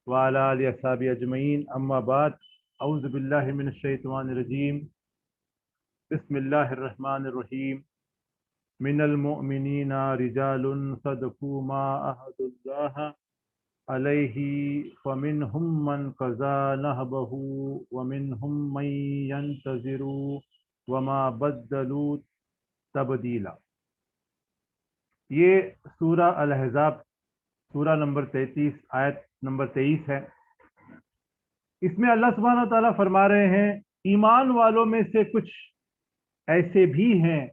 وعلى آله وصحبه أجمعين أما بعد أعوذ بالله من الشيطان الرجيم بسم الله الرحمن الرحيم من المؤمنين رجال صدقوا ما عاهدوا الله عليه فمنهم من قضى نهبه ومنهم من ينتظر وما بدلوا تبديلا. یہ سورہ الاحزاب سورہ نمبر 33 آیت نمبر 23 ہے. اس میں اللہ سبحانہ تعالیٰ فرما رہے ہیں ایمان والوں میں سے کچھ ایسے بھی ہیں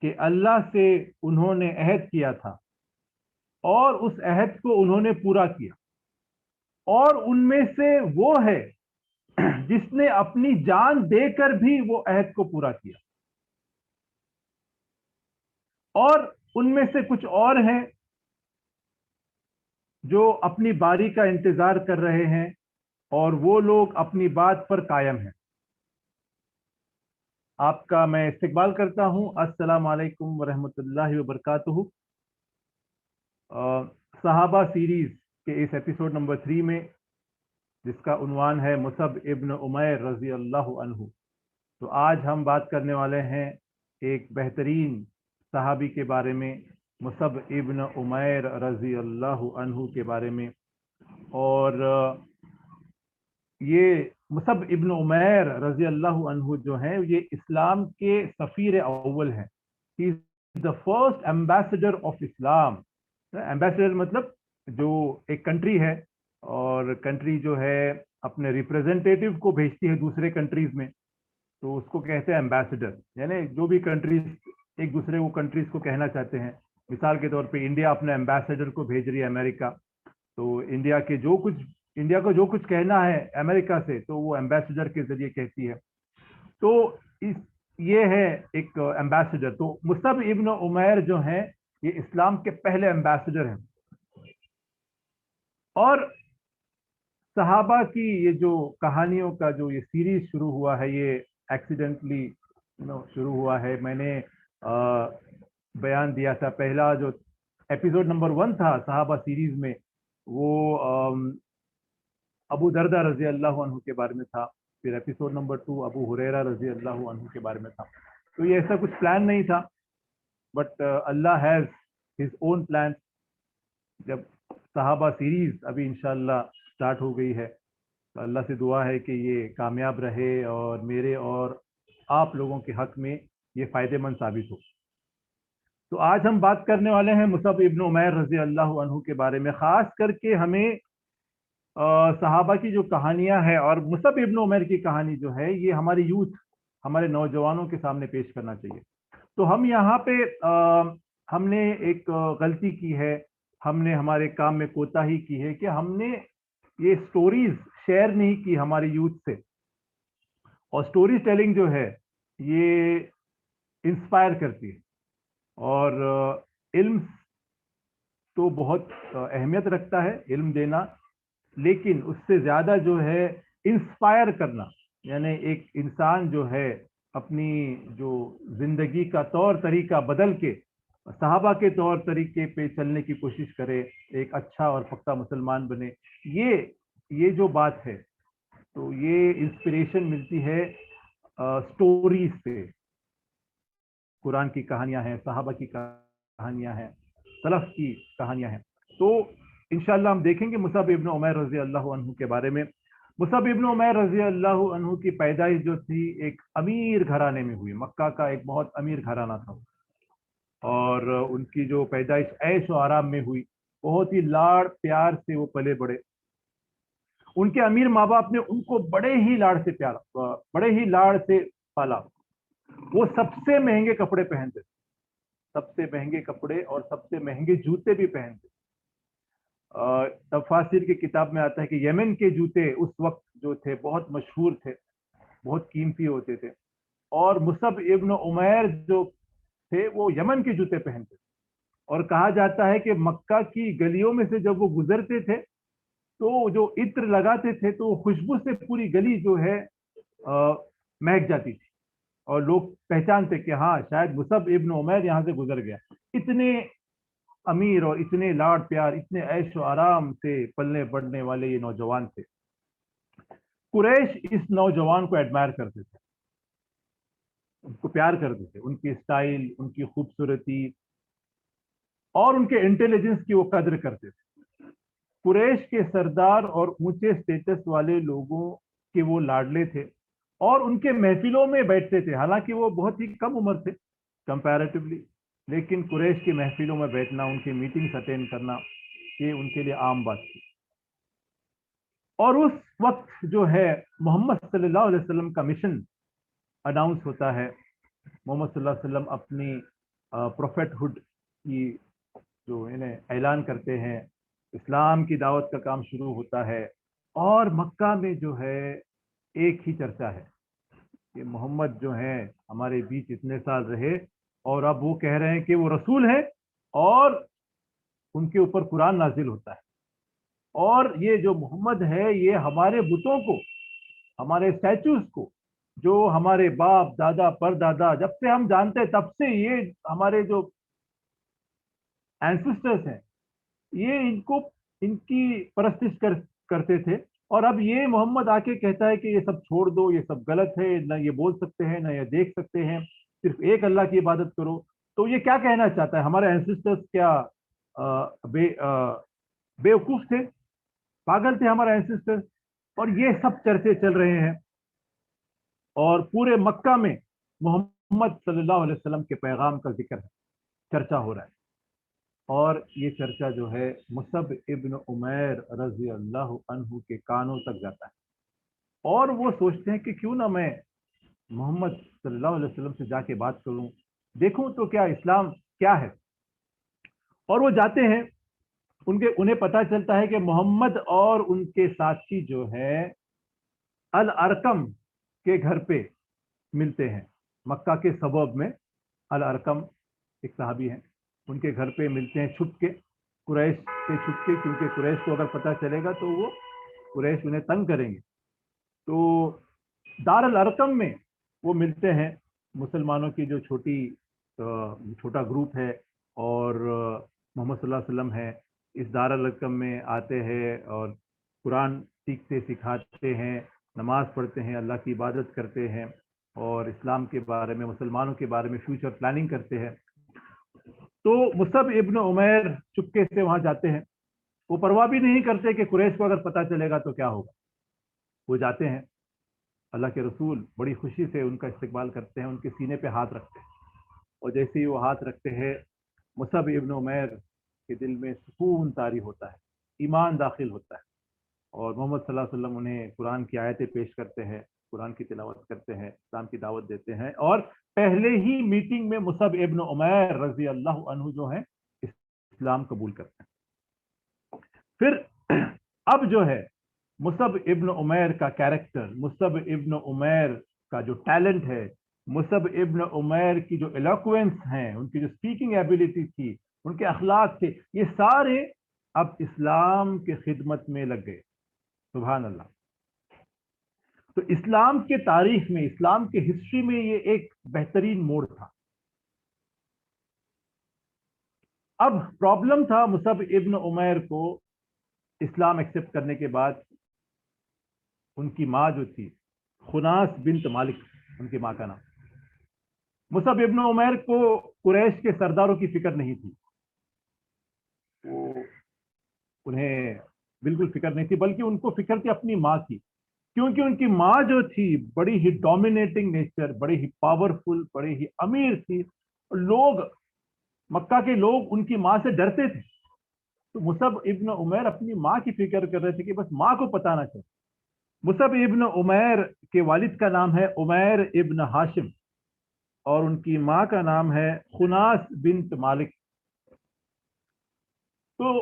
کہ اللہ سے انہوں نے عہد کیا تھا اور اس عہد کو انہوں نے پورا کیا، اور ان میں سے وہ ہے جس نے اپنی جان دے کر بھی وہ عہد کو پورا کیا، اور ان میں سے کچھ اور ہیں جو اپنی باری کا انتظار کر رہے ہیں اور وہ لوگ اپنی بات پر قائم ہیں. آپ کا میں استقبال کرتا ہوں. السلام علیکم ورحمۃ اللہ وبرکاتہ. صحابہ سیریز کے اس ایپیسوڈ نمبر 3 میں، جس کا عنوان ہے مصعب ابن عمیر رضی اللہ عنہ، تو آج ہم بات کرنے والے ہیں ایک بہترین صحابی کے بارے میں، مصعب ابن عمیر رضی اللہ عنہ کے بارے میں. اور یہ مصعب ابن عمیر رضی اللہ عنہ جو ہیں یہ اسلام کے سفیر اول ہیں. He is the first ambassador of Islam. Ambassador مطلب جو ایک کنٹری ہے، اور کنٹری جو ہے اپنے ریپرزینٹیٹیو کو بھیجتی ہے دوسرے کنٹریز میں، تو اس کو کہتے ہیں ایمبیسڈر. یعنی جو بھی کنٹریز ایک دوسرے کو کنٹریز کو کہنا چاہتے ہیں. مثال کے طور پہ انڈیا اپنے ایمبیسڈر کو بھیج رہی ہے امریکہ، تو انڈیا کو جو کچھ کہنا ہے امریکہ سے تو وہ ایمبیسڈر کے ذریعے کہتی ہے. تو یہ ہے ایک ایمبیسڈر. تو مصعب ابن عمیر جو ہیں یہ اسلام کے پہلے ایمبیسڈر ہیں. اور صحابہ کی یہ جو کہانیوں کا جو یہ سیریز شروع ہوا ہے، یہ ایکسیڈنٹلی شروع ہوا ہے. میں نے بیان دیا تھا، پہلا جو ایپیسوڈ نمبر 1 تھا صحابہ سیریز میں، وہ ابو دردہ رضی اللہ عنہ کے بارے میں تھا. پھر ایپیسوڈ نمبر 2 ابو ہریرہ رضی اللہ عنہ کے بارے میں تھا. تو یہ ایسا کچھ پلان نہیں تھا، but Allah has his own plan. جب صحابہ سیریز ابھی انشاءاللہ سٹارٹ ہو گئی ہے، تو اللہ سے دعا ہے کہ یہ کامیاب رہے اور میرے اور آپ لوگوں کے حق میں یہ فائدہ مند ثابت ہو. تو آج ہم بات کرنے والے ہیں مصعب ابن عمیر رضی اللہ عنہ کے بارے میں. خاص کر کے ہمیں صحابہ کی جو کہانیاں ہیں اور مصعب ابن عمیر کی کہانی جو ہے یہ ہماری یوتھ، ہمارے نوجوانوں کے سامنے پیش کرنا چاہیے. تو ہم یہاں پہ ہم نے ایک غلطی کی ہے، ہم نے ہمارے کام میں کوتاہی کی ہے کہ ہم نے یہ سٹوریز شیئر نہیں کی ہماری یوتھ سے. اور سٹوری ٹیلنگ جو ہے یہ انسپائر کرتی ہے، اور علم تو بہت اہمیت رکھتا ہے علم دینا، لیکن اس سے زیادہ جو ہے انسپائر کرنا، یعنی ایک انسان جو ہے اپنی جو زندگی کا طور طریقہ بدل کے صحابہ کے طور طریقے پہ چلنے کی کوشش کرے، ایک اچھا اور پختہ مسلمان بنے. یہ جو بات ہے، تو یہ انسپریشن ملتی ہے سٹوریز سے. قرآن کی کہانیاں ہیں، صحابہ کی کہانیاں ہیں، سلف کی کہانیاں ہیں. تو انشاءاللہ ہم دیکھیں گے مصعب ابن عمیر رضی اللہ عنہ کے بارے میں. مصعب ابن عمیر رضی اللہ عنہ کی پیدائش جو تھی ایک امیر گھرانے میں ہوئی. مکہ کا ایک بہت امیر گھرانہ تھا، اور ان کی جو پیدائش عیش و آرام میں ہوئی. بہت ہی لاڑ پیار سے وہ پلے بڑے. ان کے امیر ماں باپ نے ان کو بڑے ہی لاڑ سے پالا. وہ سب سے مہنگے کپڑے پہنتے، سب سے مہنگے کپڑے اور سب سے مہنگے جوتے بھی پہنتے. تفاسیر کی کتاب میں آتا ہے کہ یمن کے جوتے اس وقت جو تھے بہت مشہور تھے، بہت قیمتی ہوتے تھے. اور مصعب ابن عمیر جو تھے وہ یمن کے جوتے پہنتے. اور کہا جاتا ہے کہ مکہ کی گلیوں میں سے جب وہ گزرتے تھے تو جو عطر لگاتے تھے تو خوشبو سے پوری گلی جو ہے مہک جاتی تھی، اور لوگ پہچانتے کہ ہاں شاید مصعب ابن عمیر یہاں سے گزر گیا. اتنے अमीर और इतने लाड प्यार, इतने ऐश व आराम से पलने बढ़ने वाले ये नौजवान थे। कुरैश इस नौजवान को एडमायर करते थे, उनको प्यार करते थे, उनकी स्टाइल, उनकी खूबसूरती और उनके इंटेलिजेंस की वो कद्र करते थे। कुरैश के सरदार और ऊंचे स्टेटस वाले लोगों के वो लाडले थे और उनके महफिलों में बैठते थे। हालांकि वो बहुत ही कम उम्र थे कंपैरेटिवली, लेकिन कुरैश की महफिलों में बैठना, उनकी मीटिंग्स अटेंड करना, ये उनके लिए आम बात थी। और उस वक्त जो है मोहम्मद सल्लल्लाहु अलैहि वसल्लम का मिशन अनाउंस होता है। मोहम्मद सल्लल्लाहु अलैहि वसल्लम अपनी प्रोफेटहुड की जो इन्हें ऐलान करते हैं, इस्लाम की दावत का काम शुरू होता है। और मक्का में जो है एक ही चर्चा है कि मोहम्मद जो है हमारे बीच इतने साल रहे और अब वो कह रहे हैं कि वो रसूल है और उनके ऊपर कुरान नाजिल होता है। और ये जो मोहम्मद है ये हमारे बुतों को, हमारे स्टैचूज को, जो हमारे बाप दादा परदादा जब से हम जानते हैं तब से ये हमारे जो एंसेस्टर्स हैं, ये इनको, इनकी परस्तिश करते थे। और अब ये मोहम्मद आके कहता है कि ये सब छोड़ दो, ये सब गलत है, ना ये बोल सकते हैं, ना ये देख सकते हैं, सिर्फ एक अल्लाह की इबादत करो। तो ये क्या कहना चाहता है? हमारे एंसेस्टर्स क्या बेवकूफ थे, पागल थे हमारे एंसेस्टर्स? और ये सब चर्चे चल रहे हैं और पूरे मक्का में मोहम्मद सल्लल्लाहु अलैहि वसल्लम के पैगाम का जिक्र है, चर्चा हो रहा है। और ये चर्चा जो है मुसब इब्न उमैर रजी अल्लाह अन्हु के कानों तक जाता है और वो सोचते हैं कि क्यों ना मैं मोहम्मद सल्लल्लाहु अलैहि वसल्लम से जाके बात करूं, देखूं तो क्या इस्लाम क्या है। और वो जाते हैं, उन्हें पता चलता है कि मोहम्मद और उनके साथी जो है अल अरकम के घर पे मिलते हैं। मक्का के सबब में अल अरकम एक सहाबी हैं, उनके घर पे मिलते हैं छुप के, कुरैश से छुप के, क्योंकि कुरैश को अगर पता चलेगा तो वो कुरैश उन्हें तंग करेंगे। तो दार अल अरकम में वो मिलते हैं। मुसलमानों की जो छोटा ग्रुप है और मोहम्मद सल्लल्लाहु अलैहि वसल्लम है, इस दार अल अरकम में आते हैं और कुरान सीखते सिखाते हैं, नमाज पढ़ते हैं, अल्लाह की इबादत करते हैं और इस्लाम के बारे में, मुसलमानों के बारे में फ्यूचर प्लानिंग करते हैं। तो मुसब इब्न उमैर चुपके से वहां जाते हैं। वो परवाह भी नहीं करते कि कुरैश को अगर पता चलेगा तो क्या होगा। वो जाते हैं, अल्लाह के रसूल बड़ी खुशी से उनका इस्तकबाल करते हैं, उनके सीने पे हाथ रखते हैं और जैसे ही वो हाथ रखते हैं मुसब इब्न उमैर के दिल में सुकून तारी होता है, ईमान दाखिल होता है और मोहम्मद सल्लल्लाहु अलैहि वसल्लम उन्हें कुरान की आयतें पेश करते हैं, कुरान की तिलावत करते हैं, इस्लाम की दावत देते हैं। और पहले ही मीटिंग में मुसब इब्न उमैर रजी अल्लाह अन्हु जो है इस्लाम कबूल करते हैं। फिर अब जो है मुसब इब्न उमैर का कैरेक्टर, मुसब इब्न उमैर का जो टैलेंट है, मुसब इब्न उमैर की जो एलोक्वेंस है, उनकी जो स्पीकिंग एबिलिटी थी, उनके अखलाक थे, ये सारे अब इस्लाम के खिदमत में लग गए। सुभान अल्लाह। तो इस्लाम के तारीख में, इस्लाम के हिस्ट्री में ये एक बेहतरीन मोड़ था। अब प्रॉब्लम था मुसब इब्न उमैर को इस्लाम एक्सेप्ट करने के बाद, उनकी माँ जो थी खुनास बिन्त मालिक, उनकी माँ का नाम। मुसब इब्न उमैर को कुरैश के सरदारों की फिक्र नहीं थी, वो उन्हें बिल्कुल फिक्र नहीं थी, बल्कि उनको फिक्र थी अपनी माँ की। क्योंकि उनकी माँ जो थी बड़ी ही डोमिनेटिंग नेचर, बड़ी ही पावरफुल, बड़ी ही अमीर थी। लोग, मक्का के लोग उनकी माँ से डरते थे। तो मुसब इब्न उमैर अपनी माँ की फिक्र कर रहे थे कि बस माँ को पता ना चले। मुसब इब्न उमैर के वालिद का नाम है उमैर इब्न हाशिम और उनकी माँ का नाम है खुनास बिन्त मालिक। तो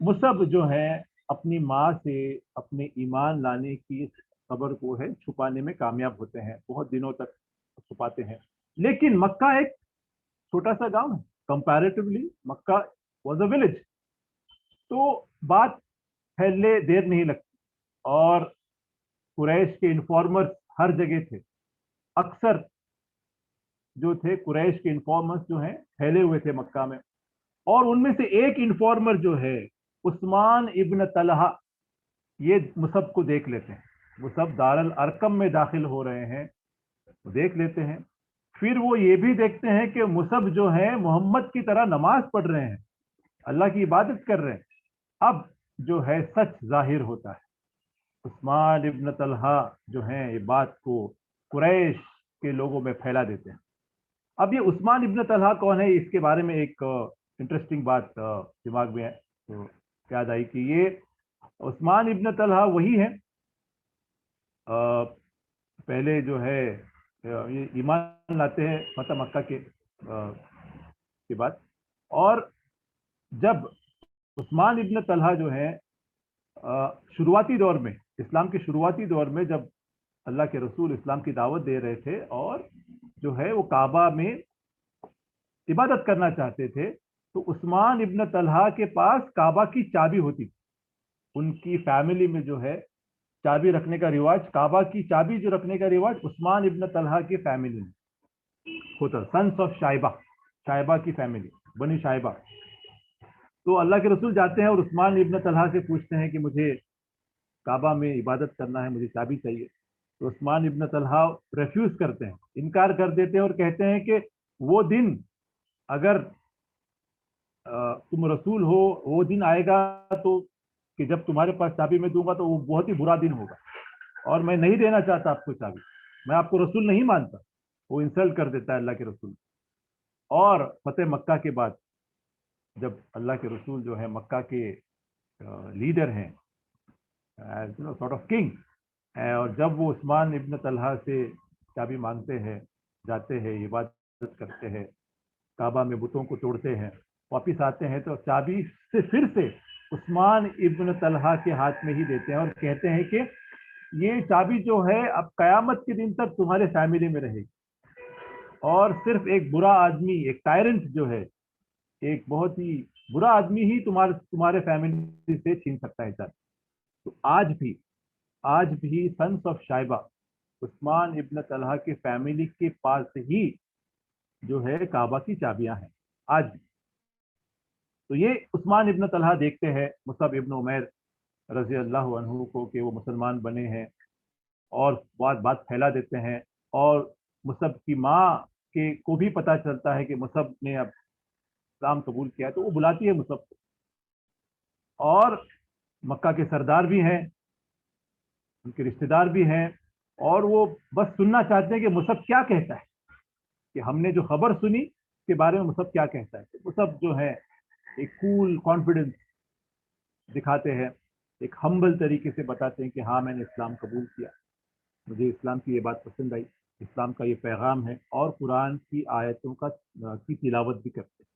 मुसब जो है अपनी माँ से अपने ईमान लाने की खबर को है छुपाने में कामयाब होते हैं, बहुत दिनों तक छुपाते हैं। लेकिन मक्का एक छोटा सा गांव है, comparatively Mecca was a village. तो बात फैलने देर नहीं लगती और कुरैश के इन्फॉर्मर्स हर जगह थे। अक्सर जो थे कुरैश के इन्फॉर्मर्स जो हैं फैले हुए थे मक्का में اور ان میں سے ایک انفارمر جو ہے عثمان ابن طلحہ، یہ مصعب کو دیکھ لیتے ہیں، مصعب دار الارقم میں داخل ہو رہے ہیں، دیکھ لیتے ہیں. پھر وہ یہ بھی دیکھتے ہیں کہ مصعب جو ہے محمد کی طرح نماز پڑھ رہے ہیں، اللہ کی عبادت کر رہے ہیں. اب جو ہے سچ ظاہر ہوتا ہے. عثمان ابن طلحہ جو ہیں یہ بات کو قریش کے لوگوں میں پھیلا دیتے ہیں. اب یہ عثمان ابن طلحہ کون ہے، اس کے بارے میں ایک انٹرسٹنگ بات دماغ میں ہے تو یاد آئی کہ یہ عثمان ابن طلحہ وہی ہے پہلے جو ہے یہ ایمان لاتے ہیں فتح مکہ کے بعد. اور جب عثمان ابن طلحہ جو ہے شروعاتی دور میں، اسلام کے شروعاتی دور میں، جب اللہ کے رسول اسلام کی دعوت دے رہے تھے اور جو ہے وہ کعبہ میں عبادت کرنا چاہتے تھے، تو عثمان ابن طلحہ کے پاس کعبہ کی چابی ہوتی تھی. ان کی فیملی میں جو ہے چابی رکھنے کا رواج، کعبہ کی چابی جو رکھنے کا رواج عثمان ابن طلحہ کی فیملی میں ہوتا، سنس آف شائبہ، شائبہ کی فیملی، بنی شائبہ. تو اللہ کے رسول جاتے ہیں اور عثمان ابن طلحہ سے پوچھتے ہیں کہ مجھے کعبہ میں عبادت کرنا ہے، مجھے چابی چاہیے. تو عثمان ابن طلحہ ریفیوز کرتے ہیں، انکار کر دیتے ہیں اور کہتے ہیں کہ وہ دن اگر تم رسول ہو، وہ دن آئے گا تو کہ جب تمہارے پاس چابی میں دوں گا تو وہ بہت ہی برا دن ہوگا، اور میں نہیں دینا چاہتا آپ کو چابی، میں آپ کو رسول نہیں مانتا. وہ انسلٹ کر دیتا ہے اللہ کے رسول. اور فتح مکہ کے بعد جب اللہ کے رسول جو ہے مکہ کے لیڈر ہیں، سارٹ آف کنگ، اور جب وہ عثمان ابن طلحہ سے چابی مانگتے ہیں، جاتے ہیں، عبادت کرتے ہیں، کعبہ میں بتوں کو توڑتے ہیں، واپس آتے ہیں تو چابی سے پھر سے عثمان ابن طلحہ کے ہاتھ میں ہی دیتے ہیں اور کہتے ہیں کہ یہ چابی جو ہے اب قیامت کے دن تک تمہارے فیملی میں رہے گی، اور صرف ایک برا آدمی، ایک ٹائرنٹ جو ہے، ایک بہت ہی برا آدمی ہی تمہارے فیملی سے چھین سکتا ہے چابی. تو آج بھی سنس آف شائبہ عثمان ابن طلحہ کے فیملی کے پاس ہی جو ہے کعبہ کی چابیاں ہیں آج بھی. تو یہ عثمان ابن طلحہ دیکھتے ہیں مصعب ابن عمیر رضی اللہ عنہ کو کہ وہ مسلمان بنے ہیں، اور بات پھیلا دیتے ہیں. اور مصعب کی ماں کو بھی پتہ چلتا ہے کہ مصعب نے اب اسلام قبول کیا، تو وہ بلاتی ہے مصعب کو. اور مکہ کے سردار بھی ہیں، ان کے رشتہ دار بھی ہیں، اور وہ بس سننا چاہتے ہیں کہ مصعب کیا کہتا ہے، کہ ہم نے جو خبر سنی اس کے بارے میں مصعب کیا کہتا ہے. مصعب جو ہے ایک کول کانفیڈنس دکھاتے ہیں، ایک ہمبل طریقے سے بتاتے ہیں کہ ہاں میں نے اسلام قبول کیا، مجھے اسلام کی یہ بات پسند آئی، اسلام کا یہ پیغام ہے، اور قرآن کی آیتوں کی تلاوت بھی کرتے ہیں.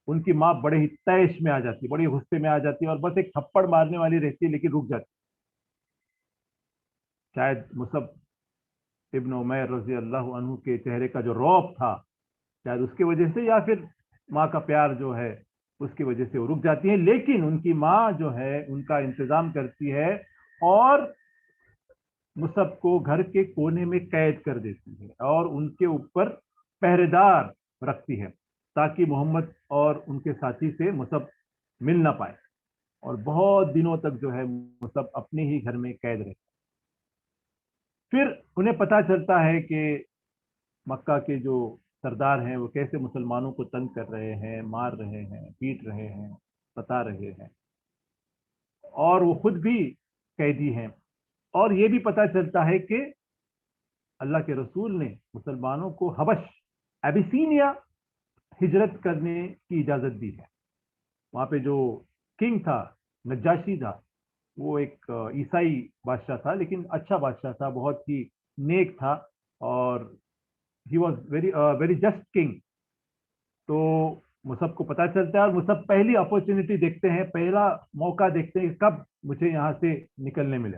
ان کی ماں بڑے ہی تیش میں آ جاتی ہے، بڑے غصے میں آ جاتی ہے، اور بس ایک تھپڑ مارنے والی رہتی ہے لیکن رک جاتی. شاید مصعب ابن عمیر رضی اللہ عنہ کے چہرے کا جو رعب تھا، شاید اس کی وجہ سے، یا پھر ماں کا پیار جو ہے اس کی وجہ سے وہ رک جاتی ہے. لیکن ان کی ماں جو ہے ان کا انتظام کرتی ہے اور مصعب کو گھر کے کونے میں قید کر دیتی ہے اور ان کے اوپر پہرے دار رکھتی ہے تاکہ محمد اور ان کے ساتھی سے مصعب مل نہ پائے. اور بہت دنوں تک جو ہے مصعب اپنے ہی گھر میں قید رہتے. پھر انہیں پتہ چلتا ہے کہ مکہ کے جو سردار ہیں وہ کیسے مسلمانوں کو تنگ کر رہے ہیں، مار رہے ہیں، پیٹ رہے ہیں، بتا رہے ہیں، اور وہ خود بھی قیدی ہیں. اور یہ بھی پتہ چلتا ہے کہ اللہ کے رسول نے مسلمانوں کو حبش، ایبیسینیا ہجرت کرنے کی اجازت دی ہے. وہاں پہ جو کنگ تھا، نجاشی تھا، وہ ایک عیسائی بادشاہ تھا لیکن اچھا بادشاہ تھا، بہت ہی نیک تھا، اور he was very just king. تو مصعب کو پتہ چلتا ہے اور مصعب پہلی اپرچونٹی دیکھتے ہیں، پہلا موقع دیکھتے ہیں کہ کب مجھے یہاں سے نکلنے ملے.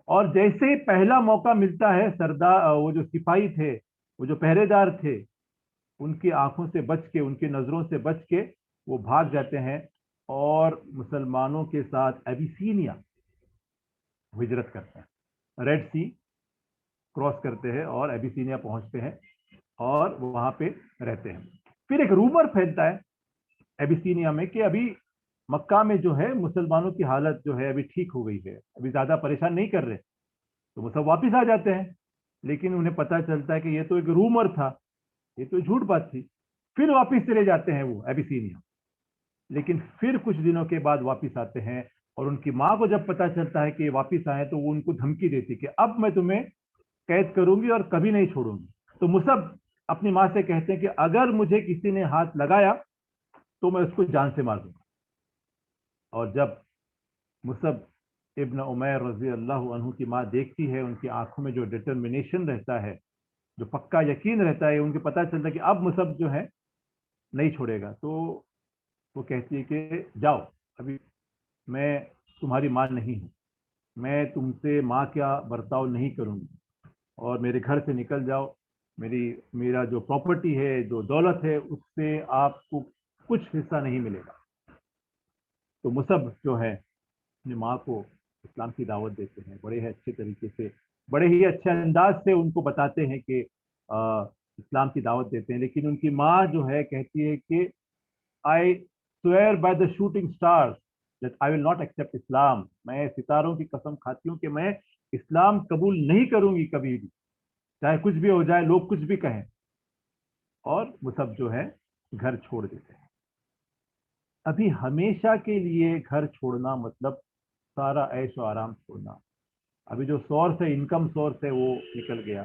اور جیسے ہی پہلا موقع ملتا ہے، سردار وہ جو سپاہی تھے، وہ جو پہرے دار تھے، ان کی آنکھوں سے بچ کے، ان کی نظروں سے بچ کے وہ بھاگ جاتے ہیں اور مسلمانوں کے ساتھ ایبیسینیا ہجرت کرتے ہیں، ریڈ سی کراس کرتے ہیں اور ایبیسینیا پہنچتے ہیں اور وہاں پہ رہتے ہیں. फिर एक रूमर फैलता है एबिसीनिया में कि अभी मक्का में जो है मुसलमानों की हालत जो है अभी ठीक हो गई है, अभी ज्यादा परेशान नहीं कर रहे, तो वो सब वापिस आ जाते हैं। लेकिन उन्हें पता चलता है कि ये तो एक रूमर था, ये तो झूठ बात थी। फिर वापिस चले जाते हैं वो एबिसीनिया। लेकिन फिर कुछ दिनों के बाद वापिस आते हैं, और उनकी माँ को जब पता चलता है कि वापिस आए तो वो उनको धमकी देती कि अब मैं तुम्हें कैद करूंगी और कभी नहीं छोड़ूंगी। तो मुसब अपनी माँ से कहते हैं कि अगर मुझे किसी ने हाथ लगाया तो मैं उसको जान से मार दूंगा। और जब मुसब इब्न उमैर रजी अल्लाह अन्हु की माँ देखती है, उनकी आंखों में जो डिटर्मिनेशन रहता है, जो पक्का यकीन रहता है, उनके पता चलता है कि अब मुसब जो है नहीं छोड़ेगा, तो वो कहती है कि जाओ, अभी मैं तुम्हारी माँ नहीं हूँ, मैं तुमसे माँ क्या बर्ताव नहीं करूँगी, और मेरे घर से निकल जाओ। मेरा जो प्रॉपर्टी है, जो दौलत है, उससे आपको कुछ हिस्सा नहीं मिलेगा। तो मुसब जो है अपनी माँ को इस्लाम की दावत देते हैं, बड़े ही अच्छे तरीके से, बड़े ही अच्छे अंदाज से उनको बताते हैं कि इस्लाम की दावत देते हैं। लेकिन उनकी माँ जो है कहती है कि I swear by the shooting stars that I will not accept Islam, मैं सितारों की कसम खाती हूँ कि मैं इस्लाम कबूल नहीं करूंगी कभी भी, चाहे कुछ भी हो जाए, लोग कुछ भी कहें। और मुसब जो है घर छोड़ देते हैं। अभी हमेशा के लिए घर छोड़ना मतलब सारा ऐश और आराम छोड़ना। अभी जो सोर्स है, इनकम सोर्स है, वो निकल गया।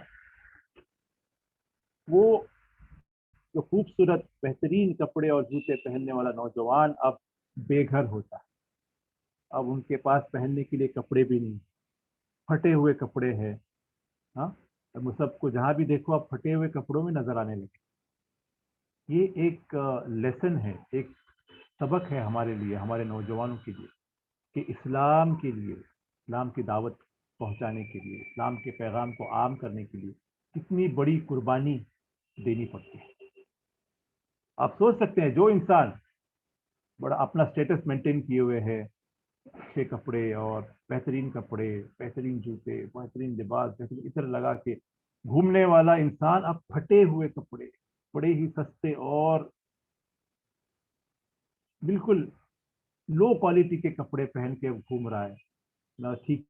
वो जो खूबसूरत बेहतरीन कपड़े और जूते पहनने वाला नौजवान अब बेघर होता है। अब उनके पास पहनने के लिए कपड़े भी नहीं, फटे हुए कपड़े हैं। हाँ, अब वो सबको जहां भी देखो आप फटे हुए कपड़ों में नजर आने लगे। ये एक लेसन है, एक सबक है हमारे लिए, हमारे नौजवानों के लिए, कि इस्लाम के लिए, इस्लाम की दावत पहुंचाने के लिए, इस्लाम के पैगाम को आम करने के लिए कितनी बड़ी कुर्बानी देनी पड़ती है। आप सोच सकते हैं, जो इंसान बड़ा अपना स्टेटस मेंटेन किए हुए है, अच्छे कपड़े और बेहतरीन कपड़े, बेहतरीन जूते, बेहतरीन लिबास, बेहतरीन इत्र लगा के घूमने वाला इंसान अब फटे हुए कपड़े, बड़े ही सस्ते और बिल्कुल लो क्वालिटी के कपड़े पहन के घूम रहा है। ना ठीक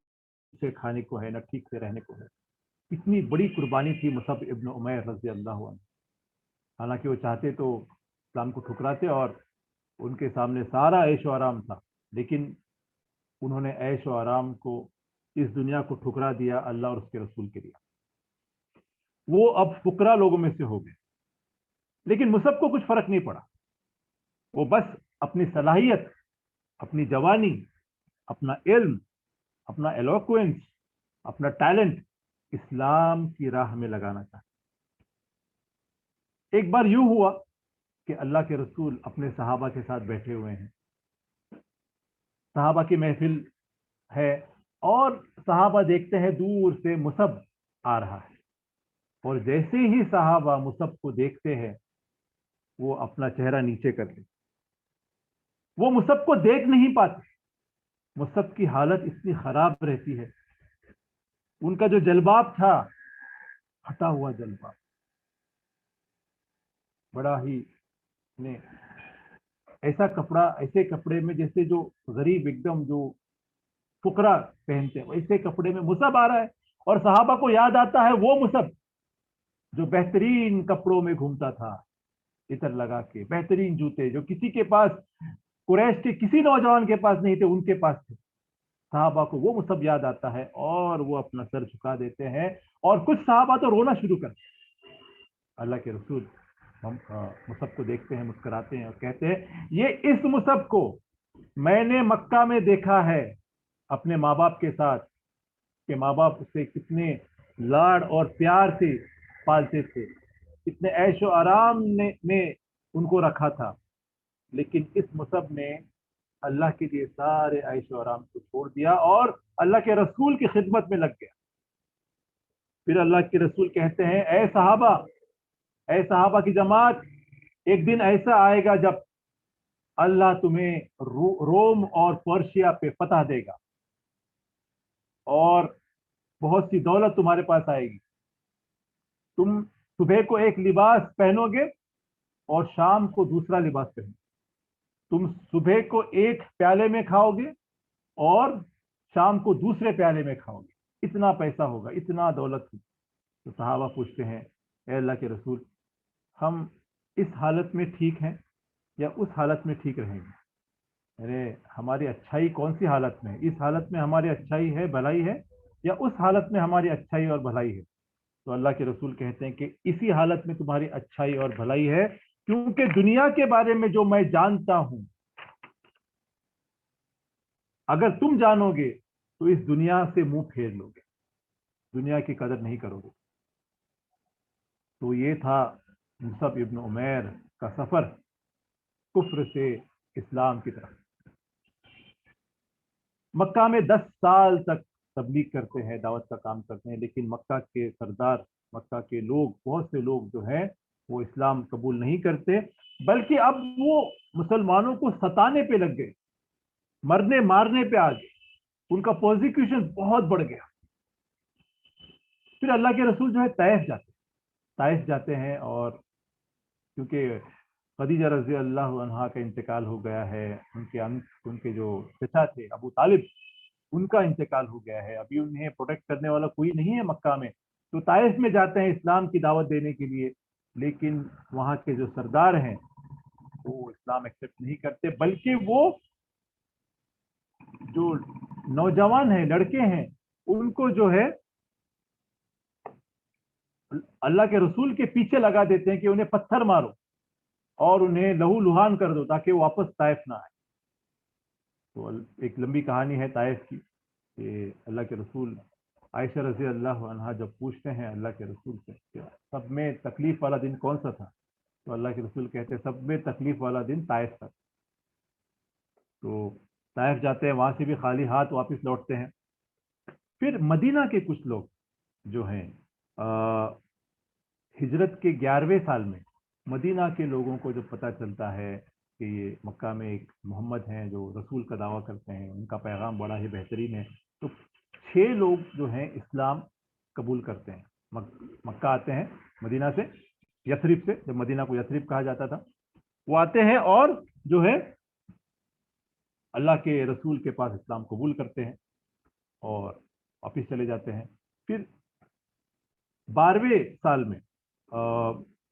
से खाने को है, ना ठीक से रहने को है। इतनी बड़ी कुर्बानी थी मुसब इब्न उमैर रजी अल्लाह अन्हु। हालांकि वो चाहते तो इस्लाम को ठुकराते, और उनके सामने सारा ऐश और आराम था, लेकिन उन्होंने ऐश और आराम को, इस दुनिया को ठुकरा दिया अल्लाह और उसके रसूल के लिए। वो अब फुकरा लोगों में से हो गए। लेकिन मुसब को कुछ फर्क नहीं पड़ा। वो बस अपनी सलाहियत, अपनी जवानी, अपना इल्म, अपना एलोक्वेंस, अपना टैलेंट इस्लाम की राह में लगाना चाहता। एक बार यूं हुआ कि अल्लाह के रसूल अपने सहाबा के साथ बैठे हुए हैं, सहाबा की महफिल है, और सहाबा देखते हैं दूर से मुसब आ रहा है। और जैसे ही सहाबा मुसब को देखते हैं, वो अपना चेहरा नीचे कर ले, वो मुसब को देख नहीं पाते। मुसब की हालत इतनी खराब रहती है, उनका जो जलबाब था, हटा हुआ जलबाब, बड़ा ही ने ऐसा कपड़ा, ऐसे कपड़े में जैसे जो गरीब एकदम जो फुकरा पहनते हैं, वैसे कपड़े में मुसब आ रहा है। और सहाबा को याद आता है वो मुसब जो बेहतरीन कपड़ों में घूमता था, इतर लगा के, बेहतरीन जूते, जो किसी के पास, कुरैश के किसी नौजवान के पास नहीं थे, उनके पास थे। साहबा को वो मुसब याद आता है, और वो अपना सर झुका देते हैं। और कुछ साहबा तो रोना शुरू करते हैं। अल्लाह के रसूल हम मुसब को देखते हैं, मुस्कुराते हैं और कहते हैं, ये इस मुसब को मैंने मक्का में देखा है अपने माँ बाप के साथ, कि माँ बाप उसे कितने लाड़ और प्यार से पालते थे, कितने ऐशो आराम में उनको रखा था। लेकिन इस मुसब ने अल्लाह के लिए सारे ऐशो आराम को छोड़ दिया और अल्लाह के रसूल की खिदमत में लग गया। फिर अल्लाह के रसूल कहते हैं, ए सहाबा की जमात, एक दिन ऐसा आएगा जब अल्लाह तुम्हें रोम और पर्शिया पे फतह देगा, और बहुत सी दौलत तुम्हारे पास आएगी। तुम सुबह को एक लिबास पहनोगे اور شام کو دوسرا لباس پہنو. تم صبح کو ایک پیالے میں کھاؤ گے اور شام کو دوسرے پیالے میں کھاؤ گے. اتنا پیسہ ہوگا, اتنا دولت ہوگی. تو صحابہ پوچھتے ہیں اے اللہ کے رسول, ہم اس حالت میں ٹھیک ہیں یا اس حالت میں ٹھیک رہیں گے؟ ارے ہماری اچھائی کون سی حالت میں ہے؟ اس حالت میں ہماری اچھائی ہے, بھلائی ہے, یا اس حالت میں ہماری اچھائی اور بھلائی ہے؟ تو اللہ کے رسول کہتے ہیں کہ اسی حالت میں تمہاری اچھائی اور بھلائی ہے, کیونکہ دنیا کے بارے میں جو میں جانتا ہوں, اگر تم جانو گے تو اس دنیا سے منہ پھیر لو گے, دنیا کی قدر نہیں کرو گے. تو یہ تھا مصعب ابن عمیر کا سفر کفر سے اسلام کی طرف. مکہ میں 10 سال تک تبلیغ کرتے ہیں, دعوت کا کام کرتے ہیں, لیکن مکہ کے سردار, مکہ کے لوگ, بہت سے لوگ جو ہیں وہ اسلام قبول نہیں کرتے, بلکہ اب وہ مسلمانوں کو ستانے پہ لگ گئے, مرنے مارنے پہ آ گئے, ان کا پروزیکیوشن بہت بڑھ گیا. پھر اللہ کے رسول جو ہے طائف جاتے ہیں, اور کیونکہ خدیجہ رضی اللہ عنہا کا انتقال ہو گیا ہے, ان کے جو چچا تھے ابو طالب, ان کا انتقال ہو گیا ہے, ابھی انہیں پروٹیکٹ کرنے والا کوئی نہیں ہے مکہ میں. تو طائف میں جاتے ہیں اسلام کی دعوت دینے کے لیے, لیکن وہاں کے جو سردار ہیں وہ اسلام ایکسیپٹ نہیں کرتے, بلکہ وہ جو نوجوان ہیں, لڑکے ہیں, ان کو جو ہے اللہ کے رسول کے پیچھے لگا دیتے ہیں کہ انہیں پتھر مارو اور انہیں لہو لہان کر دو تاکہ وہ واپس طائف نہ آئے. تو ایک لمبی کہانی ہے طائف کی کہ اللہ کے رسول, عائشہ رضی اللہ عنہا جب پوچھتے ہیں اللہ کے رسول سے کہ سب میں تکلیف والا دن کون سا تھا, تو اللہ کے رسول کہتے ہیں سب میں تکلیف والا دن طائف تھا. تو طائف جاتے ہیں, وہاں سے بھی خالی ہاتھ واپس لوٹتے ہیں. پھر مدینہ کے کچھ لوگ جو ہیں ہجرت کے 11ویں سال میں مدینہ کے لوگوں کو جب پتہ چلتا ہے کہ یہ مکہ میں ایک محمد ہیں جو رسول کا دعویٰ کرتے ہیں, ان کا پیغام بڑا ہی بہترین ہے, تو 6 لوگ جو ہیں اسلام قبول کرتے ہیں. مکہ آتے ہیں مدینہ سے, یثرب سے, جب مدینہ کو یثرب کہا جاتا تھا, وہ آتے ہیں اور جو ہے اللہ کے رسول کے پاس اسلام قبول کرتے ہیں اور واپس چلے جاتے ہیں. پھر 12ویں سال میں,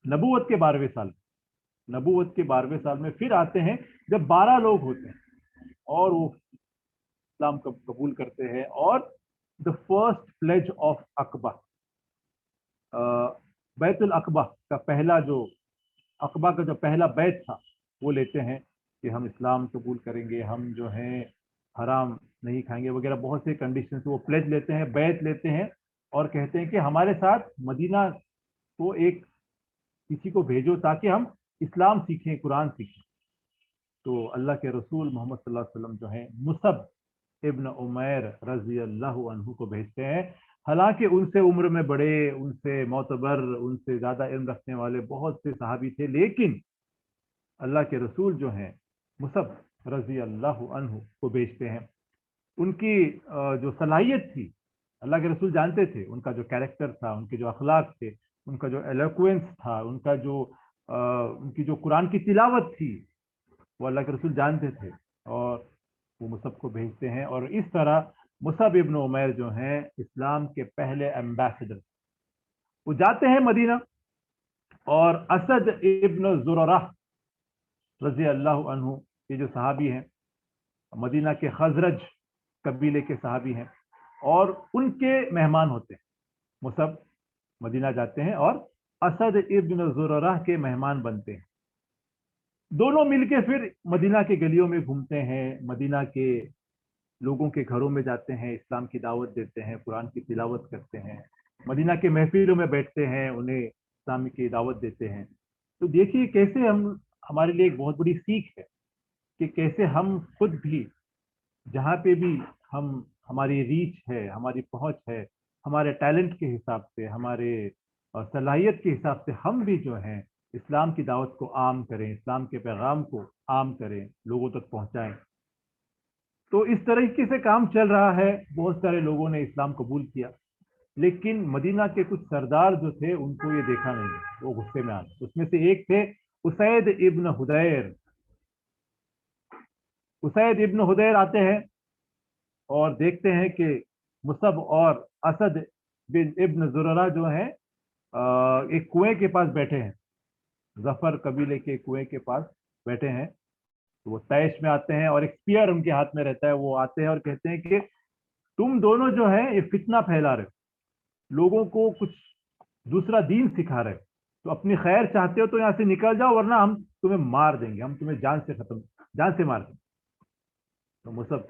نبوت کے 12ویں سال میں پھر آتے ہیں جب 12 لوگ ہوتے ہیں اور وہ اسلام قبول کرتے ہیں. اور دا فرسٹ پلیج آف عقبہ, بیت العقبہ کا پہلا جو عقبہ کا جو پہلا بیت تھا وہ لیتے ہیں کہ ہم اسلام قبول کریں گے, ہم جو ہیں حرام نہیں کھائیں گے وغیرہ, بہت سے کنڈیشن سے وہ پلیج لیتے ہیں, بیت لیتے ہیں, اور کہتے ہیں کہ ہمارے ساتھ مدینہ کو ایک کسی کو بھیجو تاکہ ہم اسلام سیکھیں, قرآن سیکھیں. تو اللہ کے رسول محمد صلی اللہ علیہ وسلم جو ہیں مصعب ابن عمیر رضی اللہ عنہ کو بھیجتے ہیں. حالانکہ ان سے عمر میں بڑے, ان سے معتبر, ان سے زیادہ علم رکھنے والے بہت سے صحابی تھے, لیکن اللہ کے رسول جو ہیں مصعب رضی اللہ عنہ کو بھیجتے ہیں. ان کی جو صلاحیت تھی اللہ کے رسول جانتے تھے, ان کا جو کیریکٹر تھا, ان کے جو اخلاق تھے, ان کا جو ایلوکوینس تھا, ان کا جو ان کی جو قرآن کی تلاوت تھی, وہ اللہ کے رسول جانتے تھے, اور وہ مصعب کو بھیجتے ہیں. اور اس طرح مصعب ابن عمیر جو ہیں اسلام کے پہلے ایمبیسڈر, وہ جاتے ہیں مدینہ, اور اسد ابن زرارہ رضی اللہ عنہ, یہ جو صحابی ہیں مدینہ کے خزرج قبیلے کے صحابی ہیں, اور ان کے مہمان ہوتے ہیں. مصعب مدینہ جاتے ہیں اور اسد ابن زرارہ کے مہمان بنتے ہیں. دونوں مل کے پھر مدینہ کے گلیوں میں گھومتے ہیں, مدینہ کے لوگوں کے گھروں میں جاتے ہیں, اسلام کی دعوت دیتے ہیں, قرآن کی تلاوت کرتے ہیں, مدینہ کے محفلوں میں بیٹھتے ہیں, انہیں اسلام کی دعوت دیتے ہیں. تو دیکھیے کیسے ہمارے لیے ایک بہت بڑی سیکھ ہے کہ کیسے ہم خود بھی جہاں پہ بھی ہماری ریچ ہے, ہماری پہنچ ہے, ہمارے ٹیلنٹ کے حساب سے, ہمارے صلاحیت کے حساب سے, ہم بھی جو ہیں اسلام کی دعوت کو عام کریں, اسلام کے پیغام کو عام کریں, لوگوں تک پہنچائیں. تو اس طریقے سے کام چل رہا ہے. بہت سارے لوگوں نے اسلام قبول کیا, لیکن مدینہ کے کچھ سردار جو تھے ان کو یہ دیکھا نہیں, وہ غصے میں آ گئے. اس میں سے ایک تھے उसैद इब्न हुदैर, उसैद इब्न हुदैर आते हैं और देखते हैं कि मुसब और असद बिन इब्न जुररा जो हैं एक कुएं के पास बैठे हैं, जफर कबीले के कुएं के पास बैठे हैं। तो वो तैश में आते हैं और एक स्पीयर उनके हाथ में रहता है। वो आते हैं और कहते हैं कि तुम दोनों जो है ये फितना फैला रहे हो, लोगों को कुछ दूसरा दीन सिखा रहे हो, तो अपनी खैर चाहते हो तो यहाँ से निकल जाओ, वरना हम तुम्हें मार देंगे, हम तुम्हें जान से मार देंगे। तो मुसब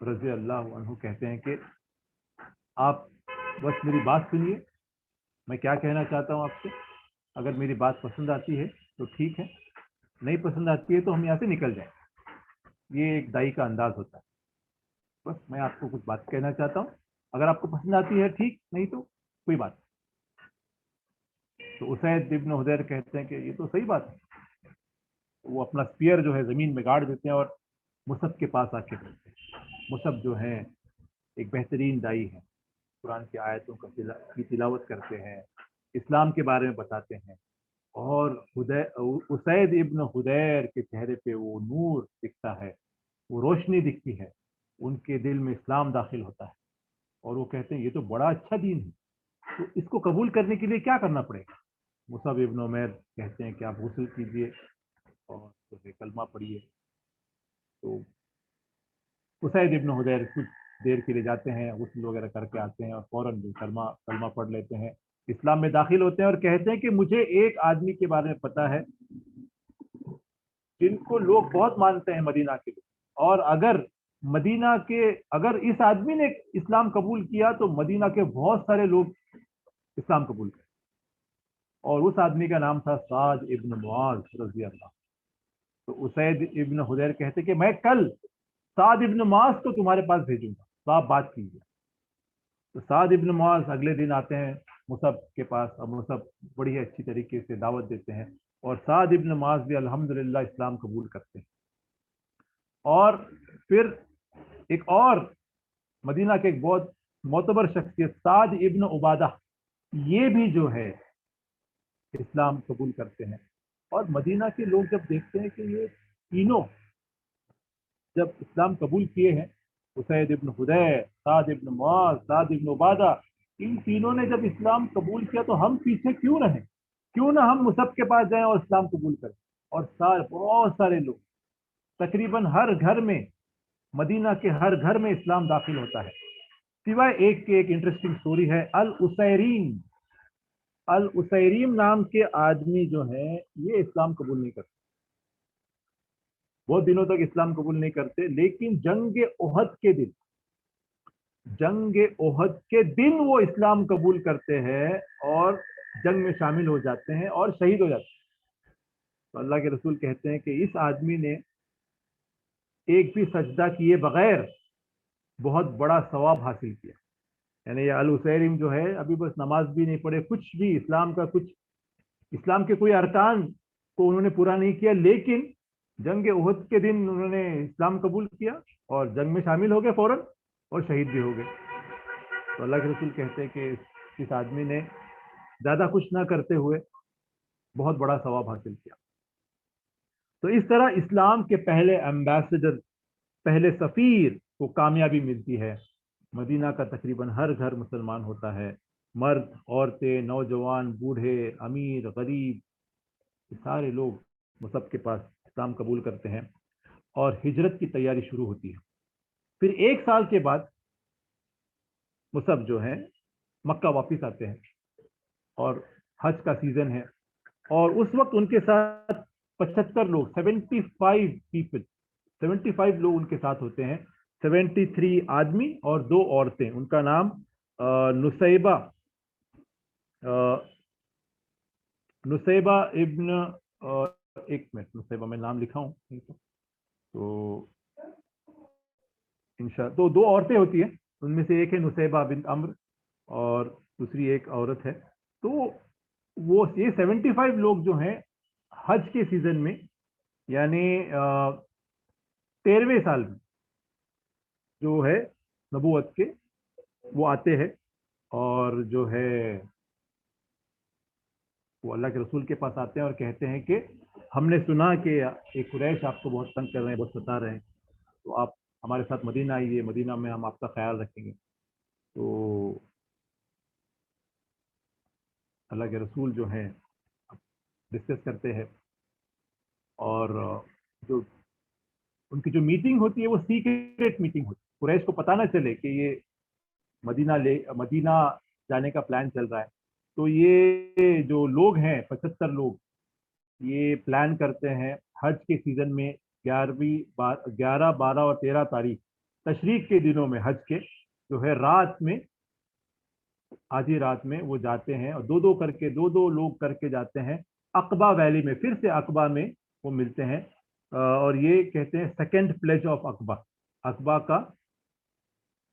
रजी अल्लाह अन्हु कहते हैं कि आप बस मेरी बात सुनिए, मैं क्या कहना चाहता हूँ आपसे। अगर मेरी बात पसंद आती है तो ठीक है, नहीं पसंद आती है तो हम यहाँ से निकल जाएं। ये एक दाई का अंदाज होता है। बस मैं आपको कुछ बात कहना चाहता हूँ, अगर आपको पसंद आती है ठीक, नहीं तो कोई बात नहीं। तो उसैद इब्न हुदैर कहते हैं कि ये तो सही बात है। वो अपना स्पीयर जो है जमीन में गाड़ देते हैं और मुसब के पास आके बैठते हैं। मुसब जो है एक बेहतरीन दाई है, कुरान की आयतों की तिलावत करते हैं, इस्लाम के बारे में बताते हैं। और उसैद इब्न हुदैर के चेहरे पे वो नूर दिखता है, वो रोशनी दिखती है, उनके दिल में इस्लाम दाखिल होता है। और वो कहते हैं ये तो बड़ा अच्छा दीन है, तो इसको कबूल करने के लिए क्या करना पड़ेगा। मुसब इब्न उमैर कहते हैं कि आप गुस्ल कीजिए और तो कलमा पढ़िए। तो उसैद इब्न हुदैर कुछ देर के लिए जाते हैं, गुस्ल वगैरह करके आते हैं और फौरन कलमा कलमा पढ़ लेते हैं, इस्लाम में दाखिल होते हैं और कहते हैं कि मुझे एक आदमी के बारे में पता है जिनको लोग बहुत मानते हैं मदीना के लोग, और अगर इस आदमी ने इस्लाम कबूल किया तो मदीना के बहुत सारे लोग इस्लाम कबूल किया। और उस आदमी का नाम था साद इब्न मुआज रजी अल्लाह। तो उसैद इब्न हुदैर कहते कि मैं कल साद इब्न मुआज को तुम्हारे पास भेजूंगा, तो आप बात कीजिए। तो साद इब्न मुआज अगले दिन आते हैं मुसब के पास, और मुसब बड़ी अच्छी तरीके से दावत देते हैं और साद इब्न मुआज भी अल्हम्दुलिल्लाह इस्लाम कबूल करते हैं। और फिर एक और मदीना के एक बहुत मोतबर शख्सियत साद इब्न उबादा, ये भी जो है इस्लाम कबूल करते हैं। और मदीना के लोग जब देखते हैं कि ये तीनों जब इस्लाम कबूल किए हैं, उसैद इब्न हुदैर, साद इब्न मुआज, साद इब्न उबादा, इन तीनों ने जब इस्लाम कबूल किया तो हम पीछे क्यों रहें, क्यों ना हम मुसब के पास जाएं और इस्लाम कबूल करें। और बहुत सारे लोग, तकरीबन हर घर में, मदीना के हर घर में इस्लाम दाखिल होता है, सिवाय एक के। एक इंटरेस्टिंग स्टोरी है, अल उसैरीम नाम के आदमी जो है ये इस्लाम कबूल नहीं करते, बहुत दिनों तक इस्लाम कबूल नहीं करते, लेकिन जंग ओहद के दिन वो इस्लाम कबूल करते हैं और जंग में शामिल हो जाते हैं और शहीद हो जाते हैं। तो अल्लाह के रसूल कहते हैं कि इस आदमी ने एक भी सजदा किए बगैर बहुत बड़ा सवाब हासिल किया। यानी ये अल उसैरिम जो है अभी बस नमाज भी नहीं पढ़े, कुछ भी इस्लाम के कोई अरकान को उन्होंने पूरा नहीं किया, लेकिन जंग उहद के दिन उन्होंने इस्लाम कबूल किया और जंग में शामिल हो गए फौरन, और शहीद भी हो गए। तो अल्लाह के रसूल कहते हैं कि इस आदमी ने ज्यादा कुछ ना करते हुए बहुत बड़ा सवाब हासिल किया। तो इस तरह इस्लाम के पहले एम्बेसडर, पहले सफीर को कामयाबी मिलती है। मदीना का तकरीबन हर घर मुसलमान होता है, मर्द, औरतें, नौजवान, बूढ़े, अमीर, गरीब, सारे लोग मुसब के पास इस्लाम कबूल करते हैं और हिजरत की तैयारी शुरू होती है। फिर एक साल के बाद मुसब जो है मक्का वापस आते हैं और हज का सीजन है, और उस वक्त उनके साथ 75 लोग, 75 लोग उनके साथ होते हैं। 73 आदमी और 2 औरतें। उनका नाम नुसैबा नुसैबा इब्न, एक मिनट, नुसैबा मैं नाम लिखा हूँ तो इंशा, तो 2 औरतें होती हैं, उनमें से एक है नुसैबा बिन अम्र और दूसरी एक औरत है। तो वो ये 75 लोग जो हैं हज के सीजन में, यानी 13वें साल में जो है नबूवत के, वो आते हैं और जो है وہ اللہ کے रसूल के पास आते हैं और कहते हैं कि हमने सुना कि एक कुरैश आपको बहुत तंग कर रहे हैं, बहुत सता रहे हैं, तो आप हमारे साथ मदीना आइए, मदीना में हम आपका ख्याल रखेंगे। तो अल्लाह के रसूल जो हैं डिस्कस करते हैं, और जो उनकी जो मीटिंग होती है वो सीक्रेट मीटिंग होती है, कुरैश को पता ना चले कि ये मदीना जाने का प्लान चल रहा है। तो ये जो लोग हैं 75 लोग, ये प्लान करते हैं हज के सीजन में 11, 12 और 13 तारीख तशरीक के दिनों में, हज के जो है रात में, आधी रात में वो जाते हैं, और दो दो लोग करके जाते हैं अकबा वैली में, फिर से अकबा में वो मिलते हैं, और ये कहते हैं सेकंड प्लेज ऑफ अकबा, अकबा का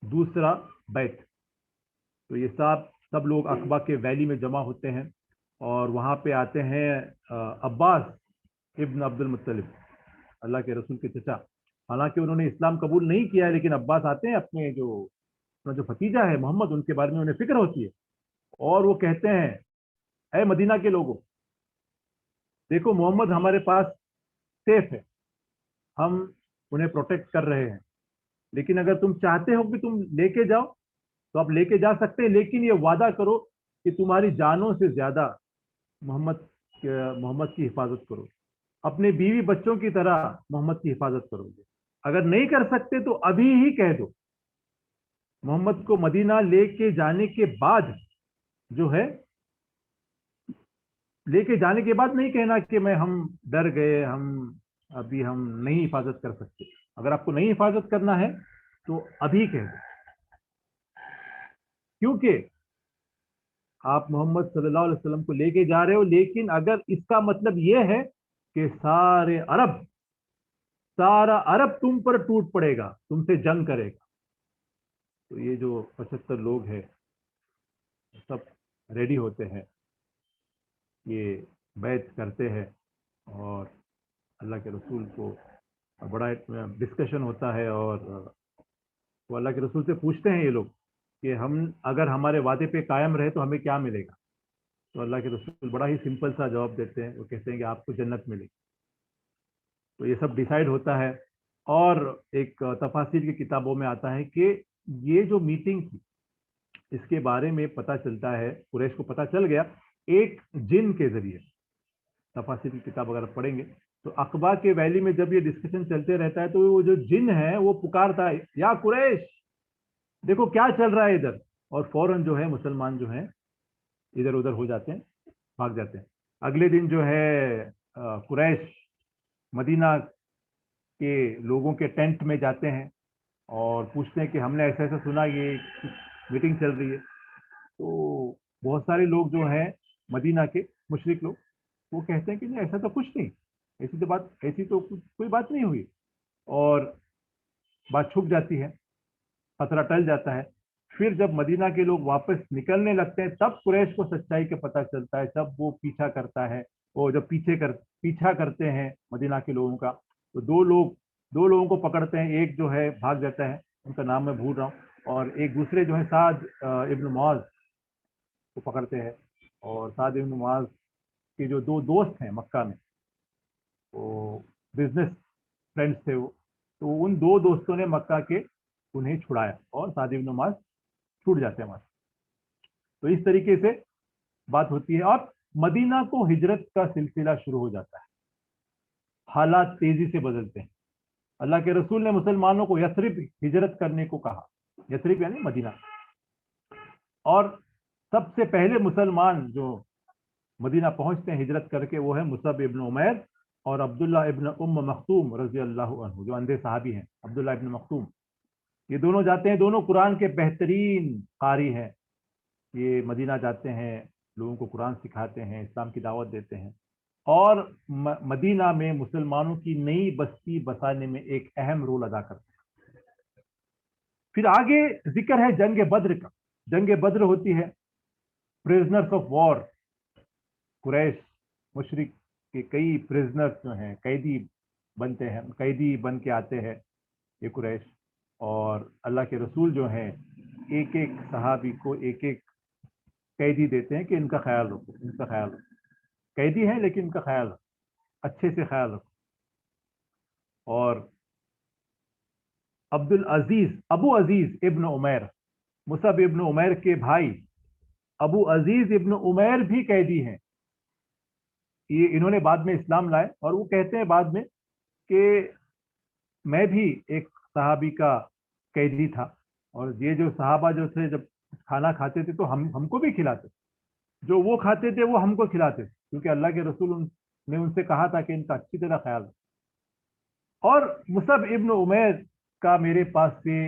दूसरा बैत। तो ये सब लोग अकबा के वैली में जमा होते हैं, और वहाँ पे आते हैं अब्बास इब्न अब्दुल मुत्तलिब, अल्लाह के रसूल के चचा। हालांकि उन्होंने इस्लाम कबूल नहीं किया है, लेकिन अब्बास आते हैं, अपने जो भतीजा है मोहम्मद, उनके बारे में उन्हें फिक्र होती है, और वो कहते हैं, ऐ मदीना के लोगों, देखो मोहम्मद हमारे पास सेफ है, हम उन्हें प्रोटेक्ट कर रहे हैं, लेकिन अगर तुम चाहते हो कि तुम लेके जाओ तो आप लेके जा सकते हैं, लेकिन ये वादा करो कि तुम्हारी जानों से ज्यादा मोहम्मद की हिफाजत करो, अपने बीवी बच्चों की तरह मोहम्मद की हिफाजत करोगे। अगर नहीं कर सकते तो अभी ही कह दो, मोहम्मद को मदीना लेके जाने के बाद जो है, लेके जाने के बाद नहीं कहना कि हम डर गए, हम नहीं हिफाजत कर सकते। अगर आपको नहीं हिफाजत करना है तो अभी कह दो, क्योंकि आप मोहम्मद सल्लल्लाहु अलैहि वसल्लम को लेके जा रहे हो, लेकिन अगर इसका मतलब यह है कि सारा अरब तुम पर टूट पड़ेगा, तुमसे जंग करेगा, तो ये जो 75 लोग हैं सब रेडी होते हैं, ये बैत करते हैं, और अल्लाह के रसूल को बड़ा डिस्कशन होता है, और वो अल्लाह के रसूल से पूछते हैं ये लोग कि हम अगर हमारे वादे पे कायम रहे तो हमें क्या मिलेगा। तो अल्लाह के रसूल बड़ा ही सिंपल सा जवाब देते हैं, वो कहते हैं कि आपको जन्नत मिलेगी। तो ये सब डिसाइड होता है, और एक तफासिर की किताबों में आता है कि ये जो मीटिंग थी, इसके बारे में पता चलता है, कुरैश को पता चल गया एक जिन के जरिए। तफासिर की किताब अगर पढ़ेंगे तो अकबा के वैली में जब ये डिस्कशन चलते रहता है, तो वो जो जिन है वो पुकारता है, या कुरैश देखो क्या चल रहा है इधर, और फौरन जो है मुसलमान जो है इधर उधर हो जाते हैं, भाग जाते हैं। अगले दिन जो है कुरैश मदीना के लोगों के टेंट में जाते हैं और पूछते हैं कि हमने ऐसा ऐसा सुना, ये मीटिंग चल रही है। तो बहुत सारे लोग जो हैं मदीना के मुशरिक लोग, वो कहते हैं कि नहीं, ऐसा तो कुछ नहीं, ऐसी तो कोई बात नहीं हुई, और बात छुप जाती है, खतरा टल जाता है। फिर जब मदीना के लोग वापस निकलने लगते हैं, तब कुरैश को सच्चाई का पता चलता है, तब वो पीछा करता है। वो जब पीछा करते हैं मदीना के लोगों का, तो दो लोगों को पकड़ते हैं, एक जो है भाग जाता है, उनका नाम मैं भूल रहा हूँ, और एक दूसरे जो है साद इब्न मुआज को पकड़ते हैं। और साद इब्न मुआज के जो दो दोस्त हैं मक्का में, वो बिजनेस फ्रेंड्स थे वो, तो उन दो दोस्तों ने मक्का के उन्हें छुड़ाया, और साद इब्न मुआज छूट जाते हैं वहां। तो इस तरीके से बात होती है, और मदीना को हिजरत का सिलसिला शुरू हो जाता है। हालात तेजी से बदलते हैं। अल्लाह के रसूल ने मुसलमानों को यथरिब हिजरत करने को कहा, यथरिब यानी मदीना, और सबसे पहले मुसलमान जो मदीना पहुंचते हैं हिजरत करके, वो है मुसअब इब्न उमैर और अब्दुल्ला इब्न उम्म मखतूम रजी अल्लाह अन्हु, जो अंधे सहाबी हैं, अब्दुल्ला इब्न मखतूम। ये दोनों जाते हैं, दोनों कुरान के बेहतरीन कारी हैं। ये मदीना जाते हैं, लोगों को कुरान सिखाते हैं, इस्लाम की दावत देते हैं, और मदीना में मुसलमानों की नई बस्ती बसाने में एक अहम रोल अदा करते हैं। फिर आगे जिक्र है जंग बद्र का। जंग बद्र होती है, प्रिजनर्स ऑफ वॉर, कुरैश मुशरिक के कई प्रिजनर्स जो हैं, कैदी बनते हैं, कैदी बन के आते हैं ये कुरैश, और अल्लाह के रसूल जो हैं एक एक सहाबी को एक एक कैदी देते हैं कि इनका ख्याल रखो, इनका ख्याल रखो। قیدی ہیں لیکن ان کا خیال رکھو, اچھے سے خیال رکھو. اور عبد العزیز ابو عزیز ابن عمیر, مصعب ابن عمیر کے بھائی ابو عزیز ابن عمیر بھی قیدی ہیں. یہ انہوں نے بعد میں اسلام لائے, اور وہ کہتے ہیں بعد میں کہ میں بھی ایک صحابی کا قیدی تھا, اور یہ جو صحابہ جو تھے جب کھانا کھاتے تھے تو ہم کو بھی کھلاتے, جو وہ کھاتے تھے وہ ہم کو کھلاتے تھے, کیونکہ اللہ کے رسول نے ان سے کہا تھا کہ ان کا اچھی طرح خیال رکھو. اور مصعب ابن عمیر کا میرے پاس سے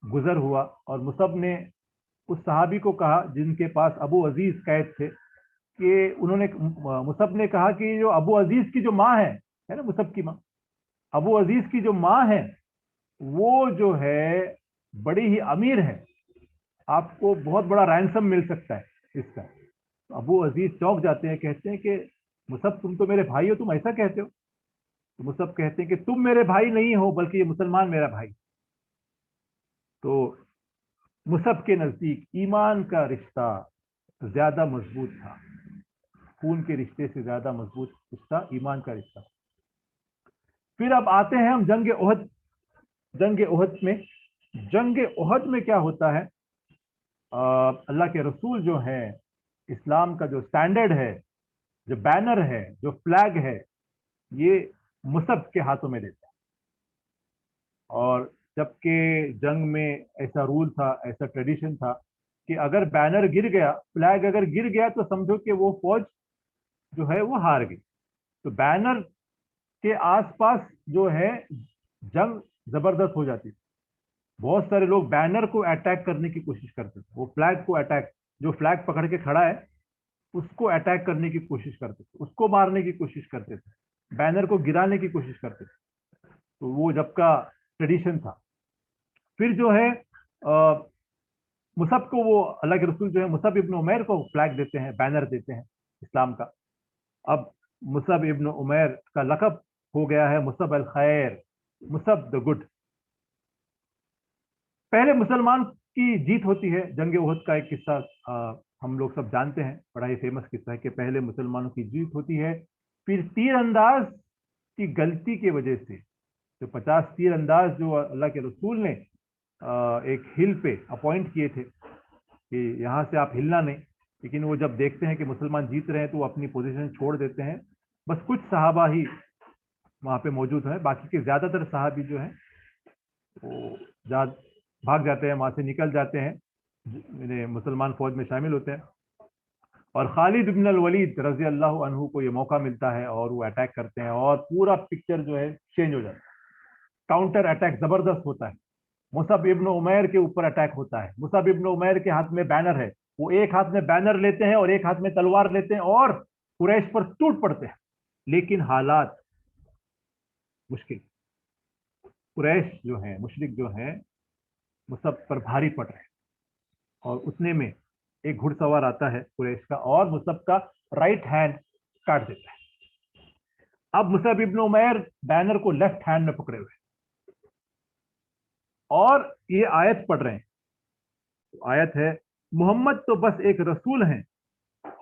گزر ہوا, اور مصعب نے اس صحابی کو کہا جن کے پاس ابو عزیز قید تھے, کہ انہوں نے مصعب نے کہا کہ جو ابو عزیز کی جو ماں ہے نا, مصعب کی ماں, ابو عزیز کی جو ماں ہے وہ جو ہے بڑی ہی امیر ہے, آپ کو بہت بڑا رینسم مل سکتا ہے اس کا. ابو عزیز چونک جاتے ہیں, کہتے ہیں کہ مصعب تم تو میرے بھائی ہو, تم ایسا کہتے ہو؟ تو مصعب کہتے ہیں کہ تم میرے بھائی نہیں ہو بلکہ یہ مسلمان میرا بھائی. تو مصعب کے نزدیک ایمان کا رشتہ زیادہ مضبوط تھا, خون کے رشتے سے زیادہ مضبوط رشتہ ایمان کا رشتہ. پھر اب آتے ہیں ہم جنگ احد. جنگ احد میں کیا ہوتا ہے, اللہ کے رسول جو ہیں اسلام کا جو سٹینڈرڈ ہے, جو بینر ہے, جو فلیگ ہے, یہ مصعب کے ہاتھوں میں دیتا ہے. اور جبکہ جنگ میں ایسا رول تھا, ایسا ٹریڈیشن تھا کہ اگر بینر گر گیا, فلیگ اگر گر گیا تو سمجھو کہ وہ فوج جو ہے وہ ہار گئی. تو بینر کے آس پاس جو ہے جنگ زبردست ہو جاتی تھی. بہت سارے لوگ بینر کو اٹیک کرنے کی کوشش کرتے تھے, وہ فلیگ کو اٹیک, جو فلیگ پکڑ کے کھڑا ہے اس کو اٹیک کرنے کی کوشش کرتے تھے, اس کو مارنے کی کوشش کرتے تھے, بینر کو گرانے کی کوشش کرتے تھے. تو وہ جب کا ٹریڈیشن تھا. پھر جو ہے مصعب کو وہ اللہ کے رسول جو ہے مصعب ابن عمیر کو فلیگ دیتے ہیں, بینر دیتے ہیں اسلام کا. اب مصعب ابن عمیر کا لقب ہو گیا ہے مصعب الخیر, مصعب دا گڈ. پہلے مسلمان کی جیت ہوتی ہے. جنگ احد کا ایک قصہ ہم لوگ سب جانتے ہیں, بڑا ہی فیمس قصہ ہے کہ پہلے مسلمانوں کی جیت ہوتی ہے. پھر تیر انداز کی غلطی کی وجہ سے جو 50 تیر انداز جو اللہ کے رسول نے ایک ہل پہ اپوائنٹ کیے تھے کہ یہاں سے آپ ہلنا نہیں, لیکن وہ جب دیکھتے ہیں کہ مسلمان جیت رہے ہیں تو وہ اپنی پوزیشن چھوڑ دیتے ہیں. بس کچھ صحابہ ہی وہاں پہ موجود ہیں, باقی کے زیادہ تر صحابی جو ہیں وہ بھاگ جاتے ہیں, وہاں سے نکل جاتے ہیں, مسلمان فوج میں شامل ہوتے ہیں. اور خالد بن الولید رضی اللہ عنہ کو یہ موقع ملتا ہے اور وہ اٹیک کرتے ہیں, اور پورا پکچر جو ہے چینج ہو جاتا ہے. کاؤنٹر اٹیک زبردست ہوتا ہے. مصعب ابن عمیر کے اوپر اٹیک ہوتا ہے. مصعب ابن عمیر کے ہاتھ میں بینر ہے, وہ ایک ہاتھ میں بینر لیتے ہیں اور ایک ہاتھ میں تلوار لیتے ہیں اور قریش پر ٹوٹ پڑتے ہیں. لیکن حالات مشکل, قریش جو ہیں, مشرک جو ہیں, مصعب پر بھاری پڑ رہے ہیں. اور اتنے میں ایک گھڑ سوار آتا ہے قریش کا اور مصعب کا رائٹ ہینڈ کاٹ دیتا ہے. اب مصعب ابن عمیر بینر کو لیفٹ ہینڈ میں پکڑے ہوئے اور یہ آیت پڑھ رہے ہیں. آیت ہے محمد تو بس ایک رسول ہیں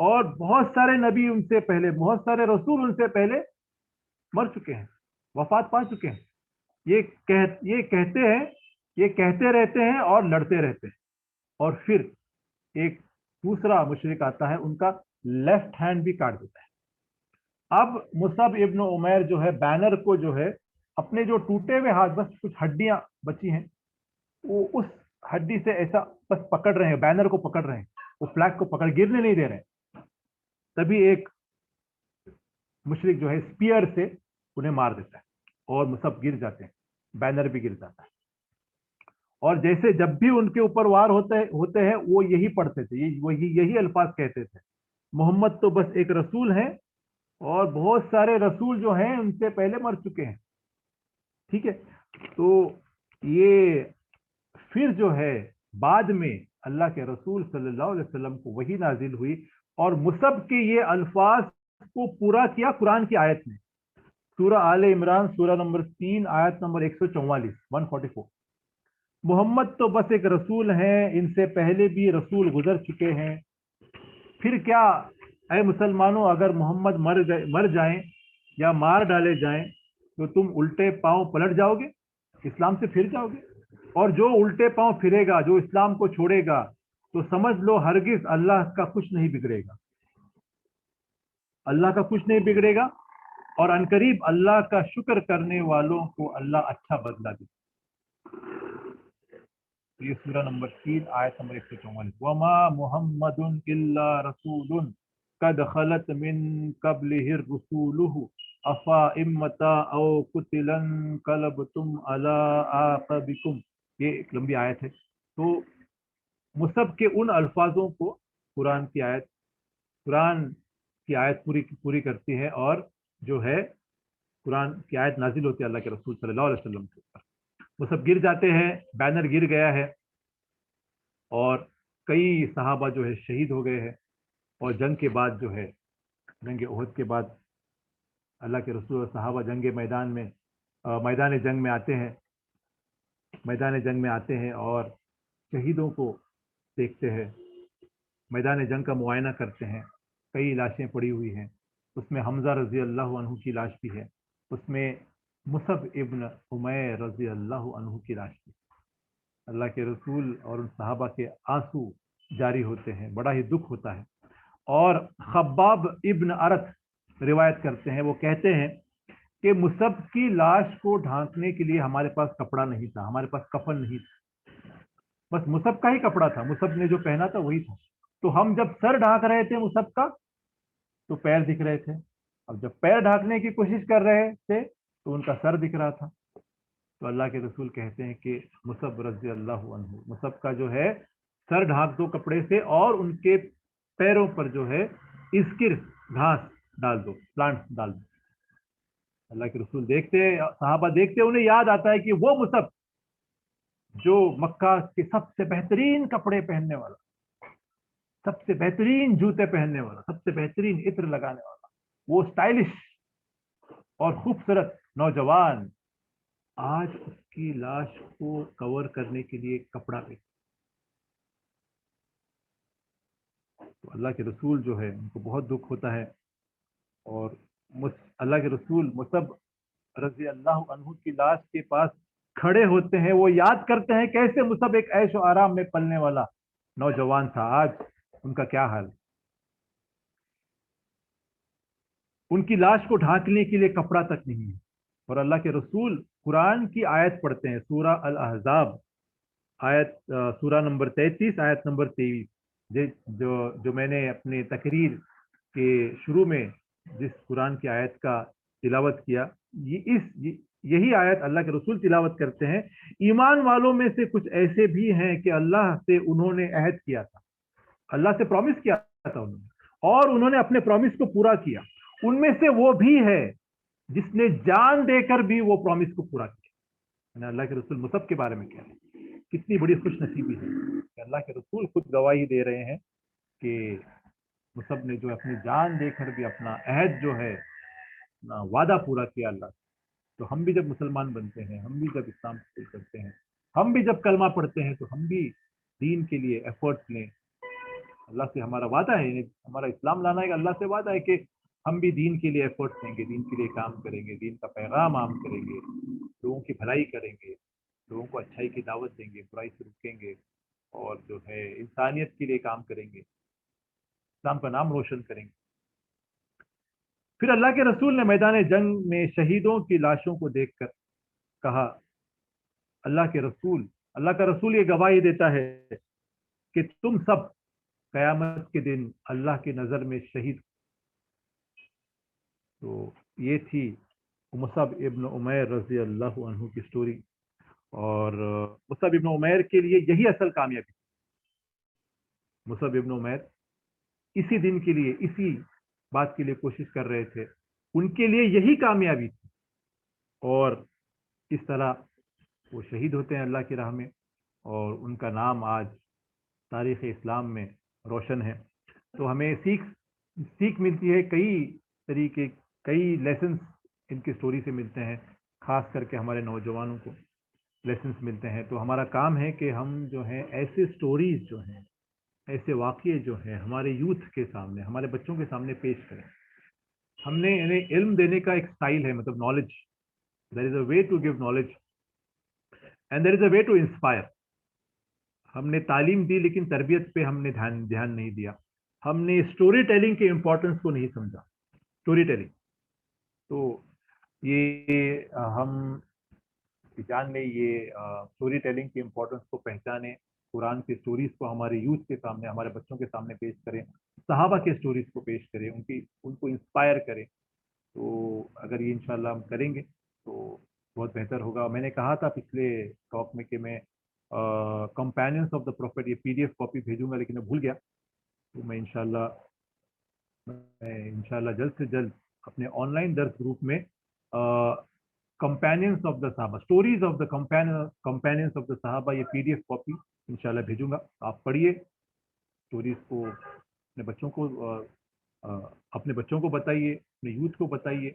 اور بہت سارے نبی ان سے پہلے, بہت سارے رسول ان سے پہلے مر چکے ہیں, وفات پا چکے ہیں. یہ کہتے ہیں, یہ کہتے رہتے ہیں اور لڑتے رہتے ہیں. اور پھر ایک دوسرا مشرک آتا ہے, ان کا لیفٹ ہینڈ بھی کاٹ دیتا ہے. اب مصعب ابن عمیر جو ہے بینر کو جو ہے اپنے جو ٹوٹے ہوئے ہاتھ, بس کچھ ہڈیاں بچی ہیں, وہ اس ہڈی سے ایسا بس پکڑ رہے ہیں, بینر کو پکڑ رہے ہیں, وہ فلیگ کو پکڑ گرنے نہیں دے رہے ہیں. تبھی ایک مشرک جو ہے اسپیئر سے انہیں مار دیتا ہے اور مصعب گر جاتے ہیں, بینر بھی گر جاتا ہے. اور جیسے جب بھی ان کے اوپر وار ہوتے ہیں وہ یہی پڑھتے تھے, یہی الفاظ کہتے تھے, محمد تو بس ایک رسول ہیں اور بہت سارے رسول جو ہیں ان سے پہلے مر چکے ہیں. ٹھیک ہے. تو یہ پھر جو ہے بعد میں اللہ کے رسول صلی اللہ علیہ وسلم کو وحی نازل ہوئی اور مصعب کے یہ الفاظ کو پورا کیا قرآن کی آیت میں. سورہ آل عمران سورہ نمبر 3 آیت نمبر 144. محمد تو بس ایک رسول ہیں, ان سے پہلے بھی رسول گزر چکے ہیں. پھر کیا اے مسلمانوں اگر محمد مر جائیں یا مار ڈالے جائیں تو تم الٹے پاؤں پلٹ جاؤ گے، اسلام سے پھر جاؤ گے؟ اور جو الٹے پاؤں پھرے گا، جو اسلام کو چھوڑے گا، تو سمجھ لو ہرگز اللہ کا کچھ نہیں بگڑے گا، اللہ کا کچھ نہیں بگڑے گا، اور عنقریب اللہ کا شکر کرنے والوں کو اللہ اچھا بدلہ دے۔ یہ سورہ نمبر 3 آیت نمبر 144۔ وما محمد الا رسول قد خلت من قبله الرسول افا امتا او قتلا انقلبتم على اعقابكم۔ یہ ایک لمبی آیت ہے۔ تو مصحف کے ان الفاظوں کو قرآن کی آیت پوری کرتی ہے، اور جو ہے قرآن کی آیت نازل ہوتی ہے اللہ کے رسول صلی اللہ علیہ وسلم کے اوپر۔ وہ سب گر جاتے ہیں، بینر گر گیا ہے، اور کئی صحابہ جو ہے شہید ہو گئے ہیں، اور جنگ کے بعد جو ہے، جنگ احد کے بعد اللہ کے رسول اور صحابہ میدان جنگ میں آتے ہیں اور شہیدوں کو دیکھتے ہیں، میدان جنگ کا معائنہ کرتے ہیں۔ کئی لاشیں پڑی ہوئی ہیں، اس میں حمزہ رضی اللہ عنہ کی لاش بھی ہے، اس میں مصعب ابن عمیر رضی اللہ عنہ کی لاش بھی ہے۔ اللہ کے رسول اور ان صحابہ کے آنسو جاری ہوتے ہیں، بڑا ہی دکھ ہوتا ہے۔ اور خباب ابن ارت روایت کرتے ہیں، وہ کہتے ہیں کہ مصعب کی لاش کو ڈھانکنے کے لیے ہمارے پاس کپڑا نہیں تھا، ہمارے پاس کفن نہیں تھا، بس مصعب کا ہی کپڑا تھا، مصعب نے جو پہنا تھا وہی تھا۔ تو ہم جب سر ڈھانک رہے تھے مصعب کا تو پیر دکھ رہے تھے، اب جب پیر ڈھانکنے کی کوشش کر رہے تھے تو ان کا سر دکھ رہا تھا۔ تو اللہ کے رسول کہتے ہیں کہ مصعب رضی اللہ عنہ، مصعب کا جو ہے سر ڈھانک دو کپڑے سے، اور ان کے پیروں پر جو ہے اسکر گھاس ڈال دو، پلانٹ ڈال دو۔ اللہ کے رسول دیکھتے، صحابہ دیکھتے، انہیں یاد آتا ہے کہ وہ مصعب جو مکہ کے سب سے بہترین کپڑے پہننے والا، سب سے بہترین جوتے پہننے والا، سب سے بہترین عطر لگانے والا، وہ سٹائلش اور خوبصورت نوجوان، آج اس کی لاش کو کور کرنے کے لیے کپڑا پہ۔ تو اللہ کے رسول جو ہے ان کو بہت دکھ ہوتا ہے، اور اللہ کے رسول مصعب رضی اللہ عنہ کی لاش کے پاس کھڑے ہوتے ہیں، وہ یاد کرتے ہیں کیسے مصعب ایک عیش و آرام میں پلنے والا نوجوان تھا، آج ان کا کیا حال۔ ان کی لاش کو ڈھانکنے کے لیے کپڑا تک نہیں ہے، اور اللہ کے رسول قرآن کی آیت پڑھتے ہیں، سورہ الاحزاب سورہ نمبر 33 آیت نمبر 23، جو میں نے اپنے تقریر کے شروع میں جس قرآن کی آیت کا تلاوت کیا، یہی آیت اللہ کے رسول تلاوت کرتے ہیں۔ ایمان والوں میں سے کچھ ایسے بھی ہیں کہ اللہ سے انہوں نے عہد کیا تھا، اللہ سے پرومس کیا تھا انہوں نے، اور انہوں نے اپنے پرومس کو پورا کیا۔ ان میں سے وہ بھی ہے جس نے جان دے کر بھی وہ پرومس کو پورا کیا۔ اللہ کے رسول مصعب کے بارے میں کہہ رہے ہیں، کتنی بڑی خوش نصیبی ہے کہ اللہ کے رسول خود گواہی دے رہے ہیں کہ مصعب نے جو اپنی جان دے کر بھی اپنا عہد جو ہے، اپنا وعدہ پورا کیا اللہ سے۔ تو ہم بھی جب مسلمان بنتے ہیں، ہم بھی جب اسلام قبول کرتے ہیں، ہم بھی جب کلمہ پڑھتے ہیں، تو ہم بھی دین کے لیے ایفرٹس لیں۔ اللہ سے ہمارا وعدہ ہے، یعنی ہمارا اسلام لانا ہے، اللہ سے وعدہ ہے کہ ہم بھی دین کے لیے ایفرٹس لیں گے، دین کے لیے کام کریں گے، دین کا پیغام عام کریں گے، لوگوں کی بھلائی کریں گے، لوگوں کو اچھائی کی دعوت دیں گے، برائی سے روکیں گے، اور جو ہے انسانیت کے لیے کام کریں گے، اسلام کا نام روشن کریں گے۔ پھر اللہ کے رسول نے میدان جنگ میں شہیدوں کی لاشوں کو دیکھ کر کہا، اللہ کا رسول یہ گواہی دیتا ہے کہ تم سب قیامت کے دن اللہ کی نظر میں شہید۔ تو یہ تھی مصعب ابن عمیر رضی اللہ عنہ کی سٹوری، اور مصعب ابن عمیر کے لیے یہی اصل کامیابی تھی۔ مصعب ابن عمیر اسی دن کے لیے، اسی بات کے لیے کوشش کر رہے تھے، ان کے لیے یہی کامیابی تھی، اور اس طرح وہ شہید ہوتے ہیں اللہ کی راہ میں، اور ان کا نام آج تاریخ اسلام میں روشن ہے۔ تو ہمیں سیکھ ملتی ہے، کئی لیسنس ان کی سٹوری سے ملتے ہیں، خاص کر کے ہمارے نوجوانوں کو لیسنس ملتے ہیں۔ تو ہمارا کام ہے کہ ہم جو ہیں ایسے سٹوریز جو ہیں ऐसे वाक़ये जो हैं हमारे यूथ के सामने, हमारे बच्चों के सामने पेश करें। हमने इन्हें इल्म देने का एक स्टाइल है, मतलब knowledge, there is a way to give knowledge and there is a way to inspire. हमने तालीम दी लेकिन तरबियत पे हमने ध्यान नहीं दिया। हमने स्टोरी टेलिंग के इम्पोर्टेंस को नहीं समझा। स्टोरी टेलिंग, तो ये हम जान लें, ये स्टोरी टेलिंग की इम्पोर्टेंस को पहचानें, कुरान की स्टोरीज को हमारे यूथ के सामने, हमारे बच्चों के सामने पेश करें, सहाबा के स्टोरीज को पेश करें, उनको इंस्पायर करें। तो अगर ये इंशाल्लाह हम करेंगे तो बहुत बेहतर होगा। मैंने कहा था पिछले टॉक में कि मैं कंपेनियंस ऑफ द प्रॉफिट ये पीडीएफ कॉपी भेजूंगा, लेकिन मैं भूल गया। तो मैं इंशाल्लाह जल्द से जल्द अपने ऑनलाइन दर्स ग्रुप में कंपेनियंस ऑफ द सहाबा, stories of the companions of the सहाबा, ये पीडीएफ कॉपी इंशाल्लाह भेजूंगा। आप पढ़िए स्टोरीज को, अपने बच्चों को बताइए, अपने यूथ को बताइए,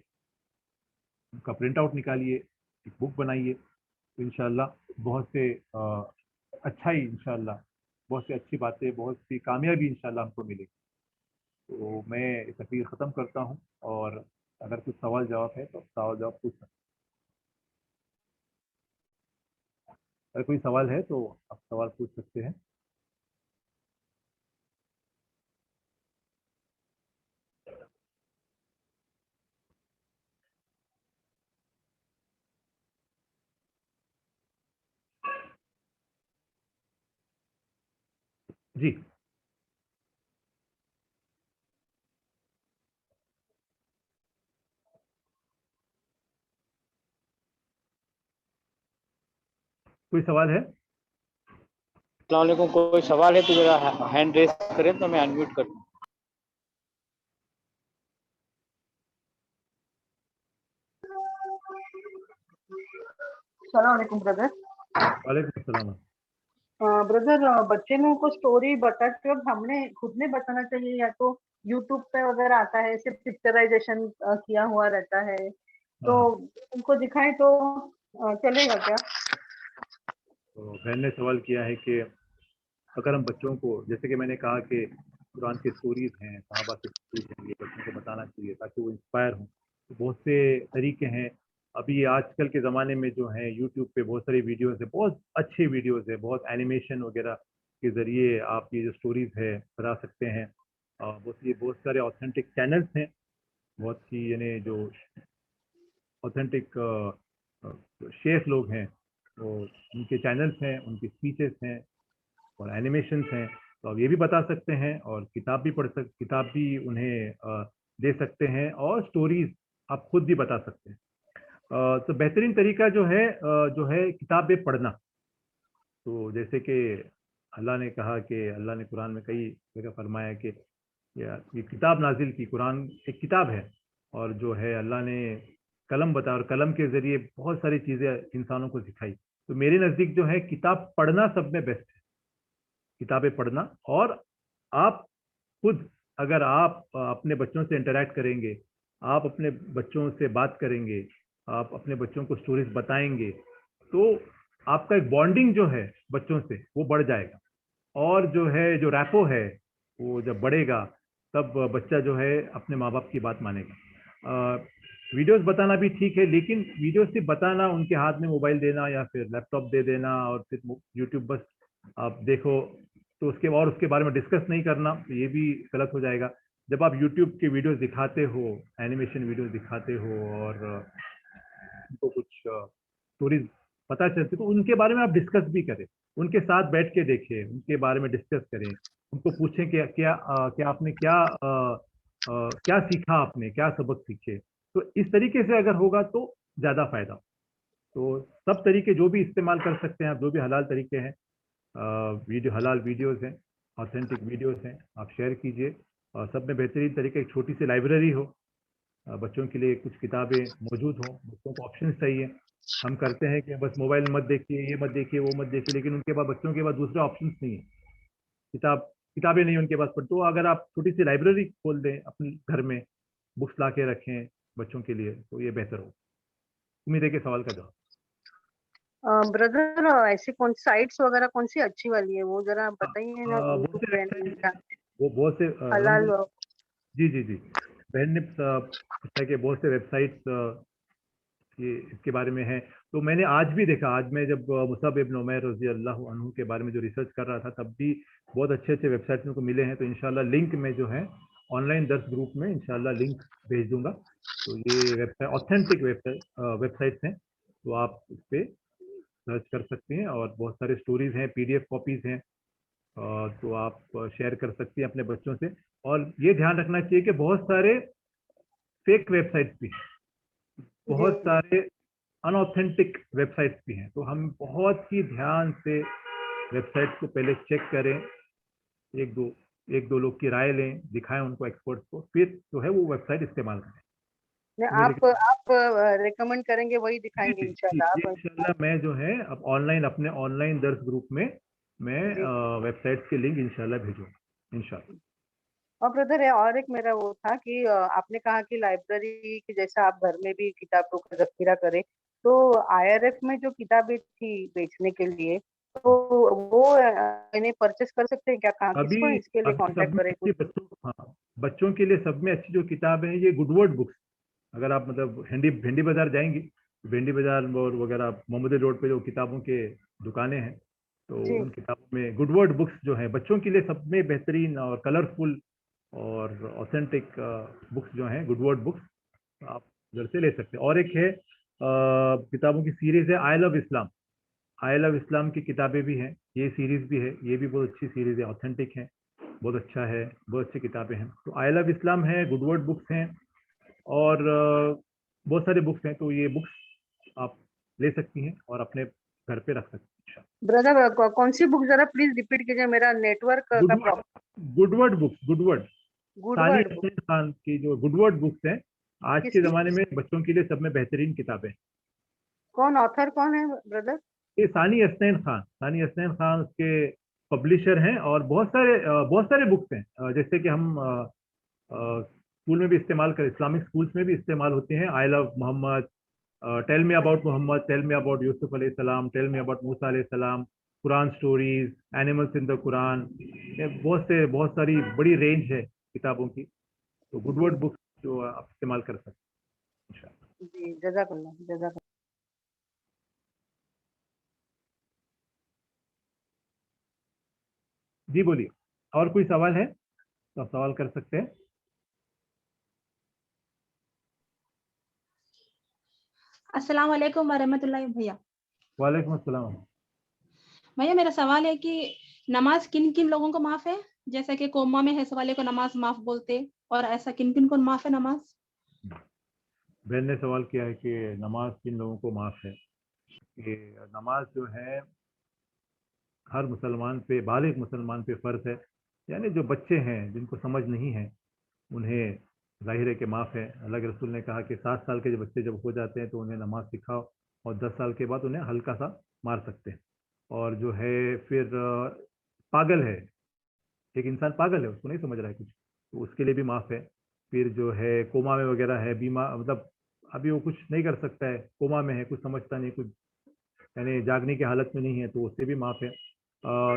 उनका प्रिंट आउट निकालिए, एक बुक बनाइए। तो इंशाल्लाह बहुत से अच्छाई, इंशाल्लाह बहुत सी अच्छी बातें, बहुत सी कामयाबी इंशाल्लाह हमको मिलेगी। तो मैं तकरीर ख़त्म करता हूँ, और अगर कुछ सवाल जवाब है तो सवाल जवाब पूछ सकते हैं। अगर कोई सवाल है तो आप सवाल पूछ सकते हैं। जी, कोई सवाल है? अस्सलाम वालेकुम, कोई सवाल है तो जरा हैंड रेस करें तो मैं अनम्यूट कर दूं। अस्सलाम वालेकुम ब्रदर। वालेकुम अस्सलाम। ब्रदर, बच्चे लोगों को स्टोरी बताते वक्त हमने खुद ने बताना चाहिए या तो यूट्यूब पे वगैरह आता है, सिर्फ पिक्चराइजेशन किया हुआ रहता है, हाँ तो हाँ, उनको दिखाएं तो चलेगा क्या? तो बहन ने सवाल किया है कि अगर हम बच्चों को, जैसे कि मैंने कहा कि कुरान की स्टोरीज हैं, सहाबा की स्टोरीज हैं, ये बच्चों को बताना चाहिए ताकि वो इंस्पायर हों। तो बहुत से तरीके हैं। अभी आजकल के ज़माने में जो है यूट्यूब पे बहुत सारी वीडियोस है, बहुत अच्छी वीडियोस है, बहुत एनिमेशन वगैरह के ज़रिए आप ये जो स्टोरीज है बता सकते हैं। बहुत सारे ऑथेंटिक चैनल्स हैं, बहुत सी यानी जो ऑथेंटिक शेफ लोग हैं, वो उनके चैनल्स हैं, उनकी स्पीचेस हैं और एनिमेशंस हैं। तो आप ये भी बता सकते हैं, और किताब भी उन्हें दे सकते हैं, और स्टोरीज आप खुद भी बता सकते हैं। तो बेहतरीन तरीका जो है किताबें पढ़ना। तो जैसे कि अल्लाह ने कहा कि अल्लाह ने कुरान में कई जगह फरमाया कि ये किताब नाजिल की, कुरान एक किताब है, और जो है अल्लाह ने कलम बताया, और कलम के ज़रिए बहुत सारी चीज़ें इंसानों को सिखाई। तो मेरे नज़दीक जो है किताब पढ़ना सब में बेस्ट है, किताबें पढ़ना। और आप खुद, अगर आप अपने बच्चों से इंटरेक्ट करेंगे, आप अपने बच्चों से बात करेंगे, आप अपने बच्चों को स्टोरीज बताएंगे, तो आपका एक बॉन्डिंग जो है बच्चों से वो बढ़ जाएगा। और जो है जो रैपो है वो जब बढ़ेगा, तब बच्चा जो है अपने माँ बाप की बात मानेगा। वीडियोस बताना भी ठीक है, लेकिन वीडियोस सिर्फ बताना, उनके हाथ में मोबाइल देना या फिर लैपटॉप दे देना और फिर यूट्यूब बस आप देखो, तो उसके बारे में डिस्कस नहीं करना, तो ये भी गलत हो जाएगा। जब आप यूट्यूब के वीडियोस दिखाते हो, एनिमेशन वीडियोस दिखाते हो, और उनको कुछ स्टोरीज पता चलती, तो उनके बारे में आप डिस्कस भी करें, उनके साथ बैठ के देखें, उनके बारे में डिस्कस करें, उनको पूछें कि क्या आपने क्या सीखा, आपने क्या सबक सीखे। तो इस तरीके से अगर होगा तो ज़्यादा फायदा। तो सब तरीके जो भी इस्तेमाल कर सकते हैं आप, जो भी हलाल तरीके हैं, हलाल वीडियोस हैं, ऑथेंटिक वीडियोस हैं, आप शेयर कीजिए। और सब में बेहतरीन तरीके एक छोटी सी लाइब्रेरी हो, बच्चों के लिए कुछ किताबें मौजूद हों। बच्चों को ऑप्शन चाहिए। हम करते हैं कि बस मोबाइल मत देखिए, ये मत देखिए, वो मत देखिए, लेकिन उनके पास, बच्चों के पास दूसरे ऑप्शन नहीं है। किताबें नहीं उनके पास। पर तो अगर आप छोटी सी लाइब्रेरी खोल दें अपने घर में, बुक्स ला के रखें बच्चों के लिए, तो ये बेहतर हो। उम्मीद है कि सवाल का जवाब। ब्रदर ऐसी कौन साइट्स वगैरह कौन सी अच्छी वाली है वो जरा बताइए ना, बहुत यूट्यूब से पे वेबसाइट क्या वो बहुत से हलाल अल्हम्दुलिल्लाह। जी जी जी, बहन ने पूछा कि बहुत से वेबसाइट्स ये इसके बारे में है। तो मैंने आज भी देखा, आज मैं जब मुसअब इब्न उमैर रजी अल्लाह अन्हु के बारे में जो रिसर्च कर रहा था, तब भी बहुत अच्छे अच्छे वेबसाइट्स मेरे को मिले हैं। तो इंशाल्लाह लिंक में जो है ऑनलाइन दर्स ग्रुप में इंशाल्लाह लिंक भेज दूंगा। तो ये वेबसाइट ऑथेंटिक वेबसाइट्स हैं, तो आप उस पर सर्च कर सकते हैं और बहुत सारे स्टोरीज हैं, पीडीएफ कॉपीज हैं, तो आप शेयर कर सकते हैं अपने बच्चों से। और ये ध्यान रखना चाहिए कि बहुत सारे फेक वेबसाइट्स भी हैं, बहुत जी सारे अनऑथेंटिक वेबसाइट्स भी हैं। तो हम बहुत ही ध्यान से वेबसाइट्स को पहले चेक करें, एक दो लोग की राय लें, दिखाएं उनको एक्सपर्ट्स को, फिर जो है वो वेबसाइट इस्तेमाल करें। उम्मीद है कि आप रिकमेंड करेंगे वही जी दिखाएंगे जी जी इंशाल्लाह जी, आप। इंशाल्लाह मैं जो है अब ऑनलाइन अपने ऑनलाइन दर्स ग्रुप में मैं जी वेबसाइट्स के लिंक इंशाल्लाह भेजूंगा इंशाल्लाह। और ब्रदर है, और एक मेरा वो था कि आपने कहा कि लाइब्रेरी की जैसा आप घर में भी किताबों का जखीरा करें, तो आईआरएफ में जो किताबें थी बेचने के लिए, तो वो इन्हें परचेस कर सकते हैं क्या? कहाँ अभी किसको इसके लिए अभी सब कांटेक्ट में करें अच्छी कुछ? बच्चों, हाँ, बच्चों के लिए सब में अच्छी जो किताब है ये गुडवर्ड बुक्स। अगर आप मतलब भिंडी बाजार जाएंगी, भिंडी बाजार और वगैरह मोहम्मदी रोड पे जो किताबों के दुकानें हैं, तो जी उन किताबों में गुडवर्ड बुक्स जो है बच्चों के लिए सब में बेहतरीन और कलरफुल और ऑथेंटिक बुक्स जो हैं, गुडवर्ड बुक्स आप उधर से ले सकते हैं। और एक है किताबों की सीरीज है I love Islam. I love इस्लाम की किताबें भी हैं, ये सीरीज भी है, ये भी बहुत अच्छी सीरीज है, ऑथेंटिक है, बहुत अच्छा है, बहुत अच्छी किताबें हैं। तो आई लव इस्लाम है, गुडवर्ड बुक्स हैं, और बहुत सारे बुक्स हैं। तो ये बुक्स आप ले सकती हैं और अपने घर पे रख सकती हैं। ब्रदर कौन सी बुक जरा प्लीज रिपीट कीजिए, मेरा नेटवर्क का गुडवर्ड प्रॉब्लम। गुडवर्ड बुक्स, गुडवर्ड सानी गुडवर्ड बुक हसनैन खान की जो गुडवर्ड बुक्स हैं, आज के किसकी? ज़माने में बच्चों के लिए सब में बेहतरीन किताबें हैं। कौन ऑथर कौन है ब्रदर? ये सानी हसनैन खान उसके पब्लिशर हैं, और बहुत सारे बुक्स हैं, जैसे कि हम स्कूल में भी इस्तेमाल कर, इस्लामिक स्कूल्स में भी इस्तेमाल होते हैं। I love Muhammad, tell me about Muhammad, tell me about Yusuf अलैहि सलाम, टेल मी अबाउट मूसा अलैहि सलाम, Quran stories, animals in the Quran, बहुत सारी बड़ी रेंज है किताबों की। तो जी गुडवर्ड बुक्स जो आप इस्तेमाल कर सकते हैं इंशाल्लाह। जी, जजाकल्ला जजाकल्ला। जी बोलिए, और कोई सवाल है तो आप सवाल कर सकते हैं। अस्सलाम वालेकुम वरहमतुल्लाहि भैया। वालेकुम अस्सलाम। भैया मेरा सवाल है कि नमाज किन किन लोगों को माफ है? जैसे कि कोमा में है वाले को नमाज माफ बोलते, और ऐसा किन किन को माफ है नमाज? बहन ने सवाल किया है कि नमाज किन लोगों को माफ है। कि नमाज जो है हर मुसलमान पे, बालिग मुसलमान पे फ़र्ज है। यानी जो बच्चे हैं जिनको समझ नहीं है उन्हें ज़ाहिर है कि माफ़ है। अल्लाह के रसूल ने कहा कि 7 साल के जो बच्चे जब हो जाते हैं तो उन्हें नमाज सिखाओ, और 10 साल के बाद उन्हें हल्का सा मार सकते हैं। और जो है फिर पागल है, एक इंसान पागल है, उसको नहीं समझ रहा है कुछ, तो उसके लिए भी माफ़ है। फिर जो है कोमा में वगैरह है, बीमा मतलब अभी वो कुछ नहीं कर सकता है, कोमा में है, कुछ समझता नहीं, कुछ यानी जागने की हालत में नहीं है, तो उससे भी माफ़ है।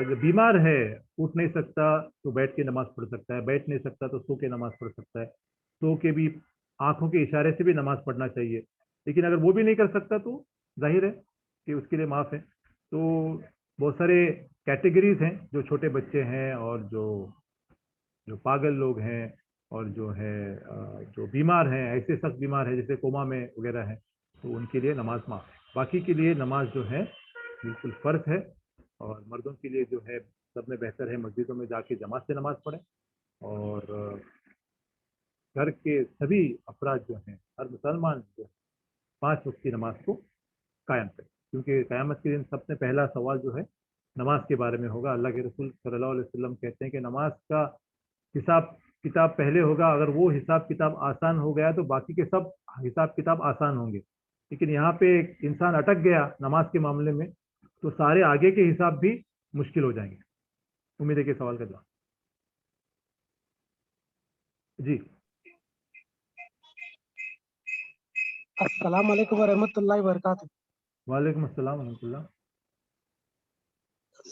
जो बीमार है, उठ नहीं सकता तो बैठ के नमाज पढ़ सकता है, बैठ नहीं सकता तो सो के नमाज पढ़ सकता है, सो के भी आंखों के इशारे से भी नमाज पढ़ना चाहिए। लेकिन अगर वो भी नहीं कर सकता तो जाहिर है कि उसके लिए माफ़ है। तो बहुत सारे कैटेगरीज हैं, जो छोटे बच्चे हैं और जो जो पागल लोग हैं, और जो है जो बीमार हैं, ऐसे सख्त बीमार हैं जैसे कोमा में वगैरह हैं, तो उनके लिए नमाज माफ़ है। बाकी के लिए नमाज जो है बिल्कुल फ़र्ज है। और मर्दों के लिए जो है सब में बेहतर है मस्जिदों में जाके जमात से नमाज पढ़ें, और घर के सभी अफराद जो हैं, हर मुसलमान जो है 5 वक्त की नमाज को कायम करें, क्योंकि क़यामत के दिन सबसे पहला सवाल जो है नमाज के बारे में होगा। अल्लाह के रसूल सल्लल्लाहु अलैहि वसल्लम कहते हैं कि नमाज का हिसाब किताब पहले होगा, अगर वो हिसाब किताब आसान हो गया तो बाकी के सब हिसाब किताब आसान होंगे। लेकिन यहाँ पे एक इंसान अटक गया नमाज के मामले में, तो सारे आगे के हिसाब भी मुश्किल हो जाएंगे। उम्मीद है कि सवाल का जवाब। जी अस्सलाम वालेकुम वरहमतुल्लाहि वबरकातुहू। वालेकुम अस्सलाम वरहमतुल्लाह।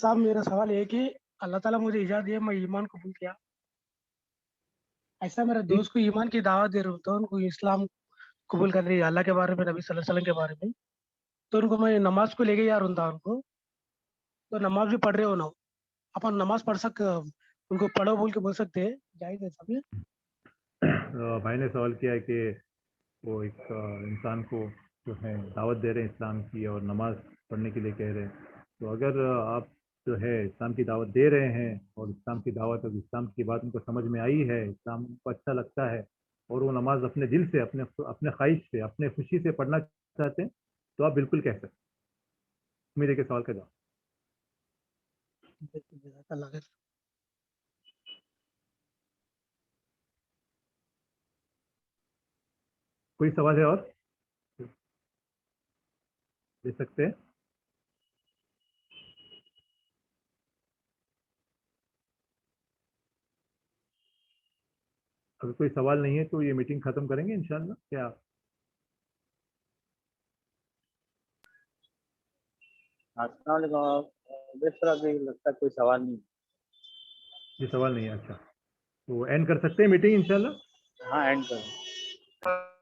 साहब मेरा सवाल ये है कि अल्लाह ताला मुझे इजाज़त दिया, मैं ईमान कबूल किया। ऐसा मेरे दोस्त को ईमान की दावत दे रहा हूँ, तो उनको इस्लाम कबूल कर रही है, अल्लाह के बारे में, नबी सल्लल्लाहु अलैहि वसल्लम के बारे में। तो उनको मैं नमाज को लेके यार उनका उनको, तो नमाज भी पढ़ रहे हो ना, अपन नमाज पढ़ उनको पढ़ो बोल के बोल सकते हैं, जायज़ है सब ये? भाई ने सवाल किया है कि वो एक इंसान को जो है दावत दे रहे हैं इस्लाम की और नमाज पढ़ने के लिए कह रहे हैं, तो अगर आप जो है इस्लाम की दावत दे रहे हैं और इस्लाम की दावत और इस्लाम की बात उनको समझ में आई है, इस्लाम को अच्छा लगता है और वो नमाज अपने दिल से, अपने अपने ख्वाहिश से, अपने खुशी से पढ़ना चाहते हैं, तो आप बिल्कुल कह सकते हैं। उम्मीद है कि सवाल का जवाब। अल्लाह खैर। कोई सवाल है और दे सकते हैं? अगर कोई सवाल नहीं है तो ये मीटिंग खत्म करेंगे इंशाल्लाह। क्या अस्सलाम वालेकुम। बस सर अभी लगता है कोई सवाल नहीं। ये सवाल नहीं है? अच्छा, तो एंड कर सकते हैं मीटिंग इंशाल्लाह। हाँ एंड करो।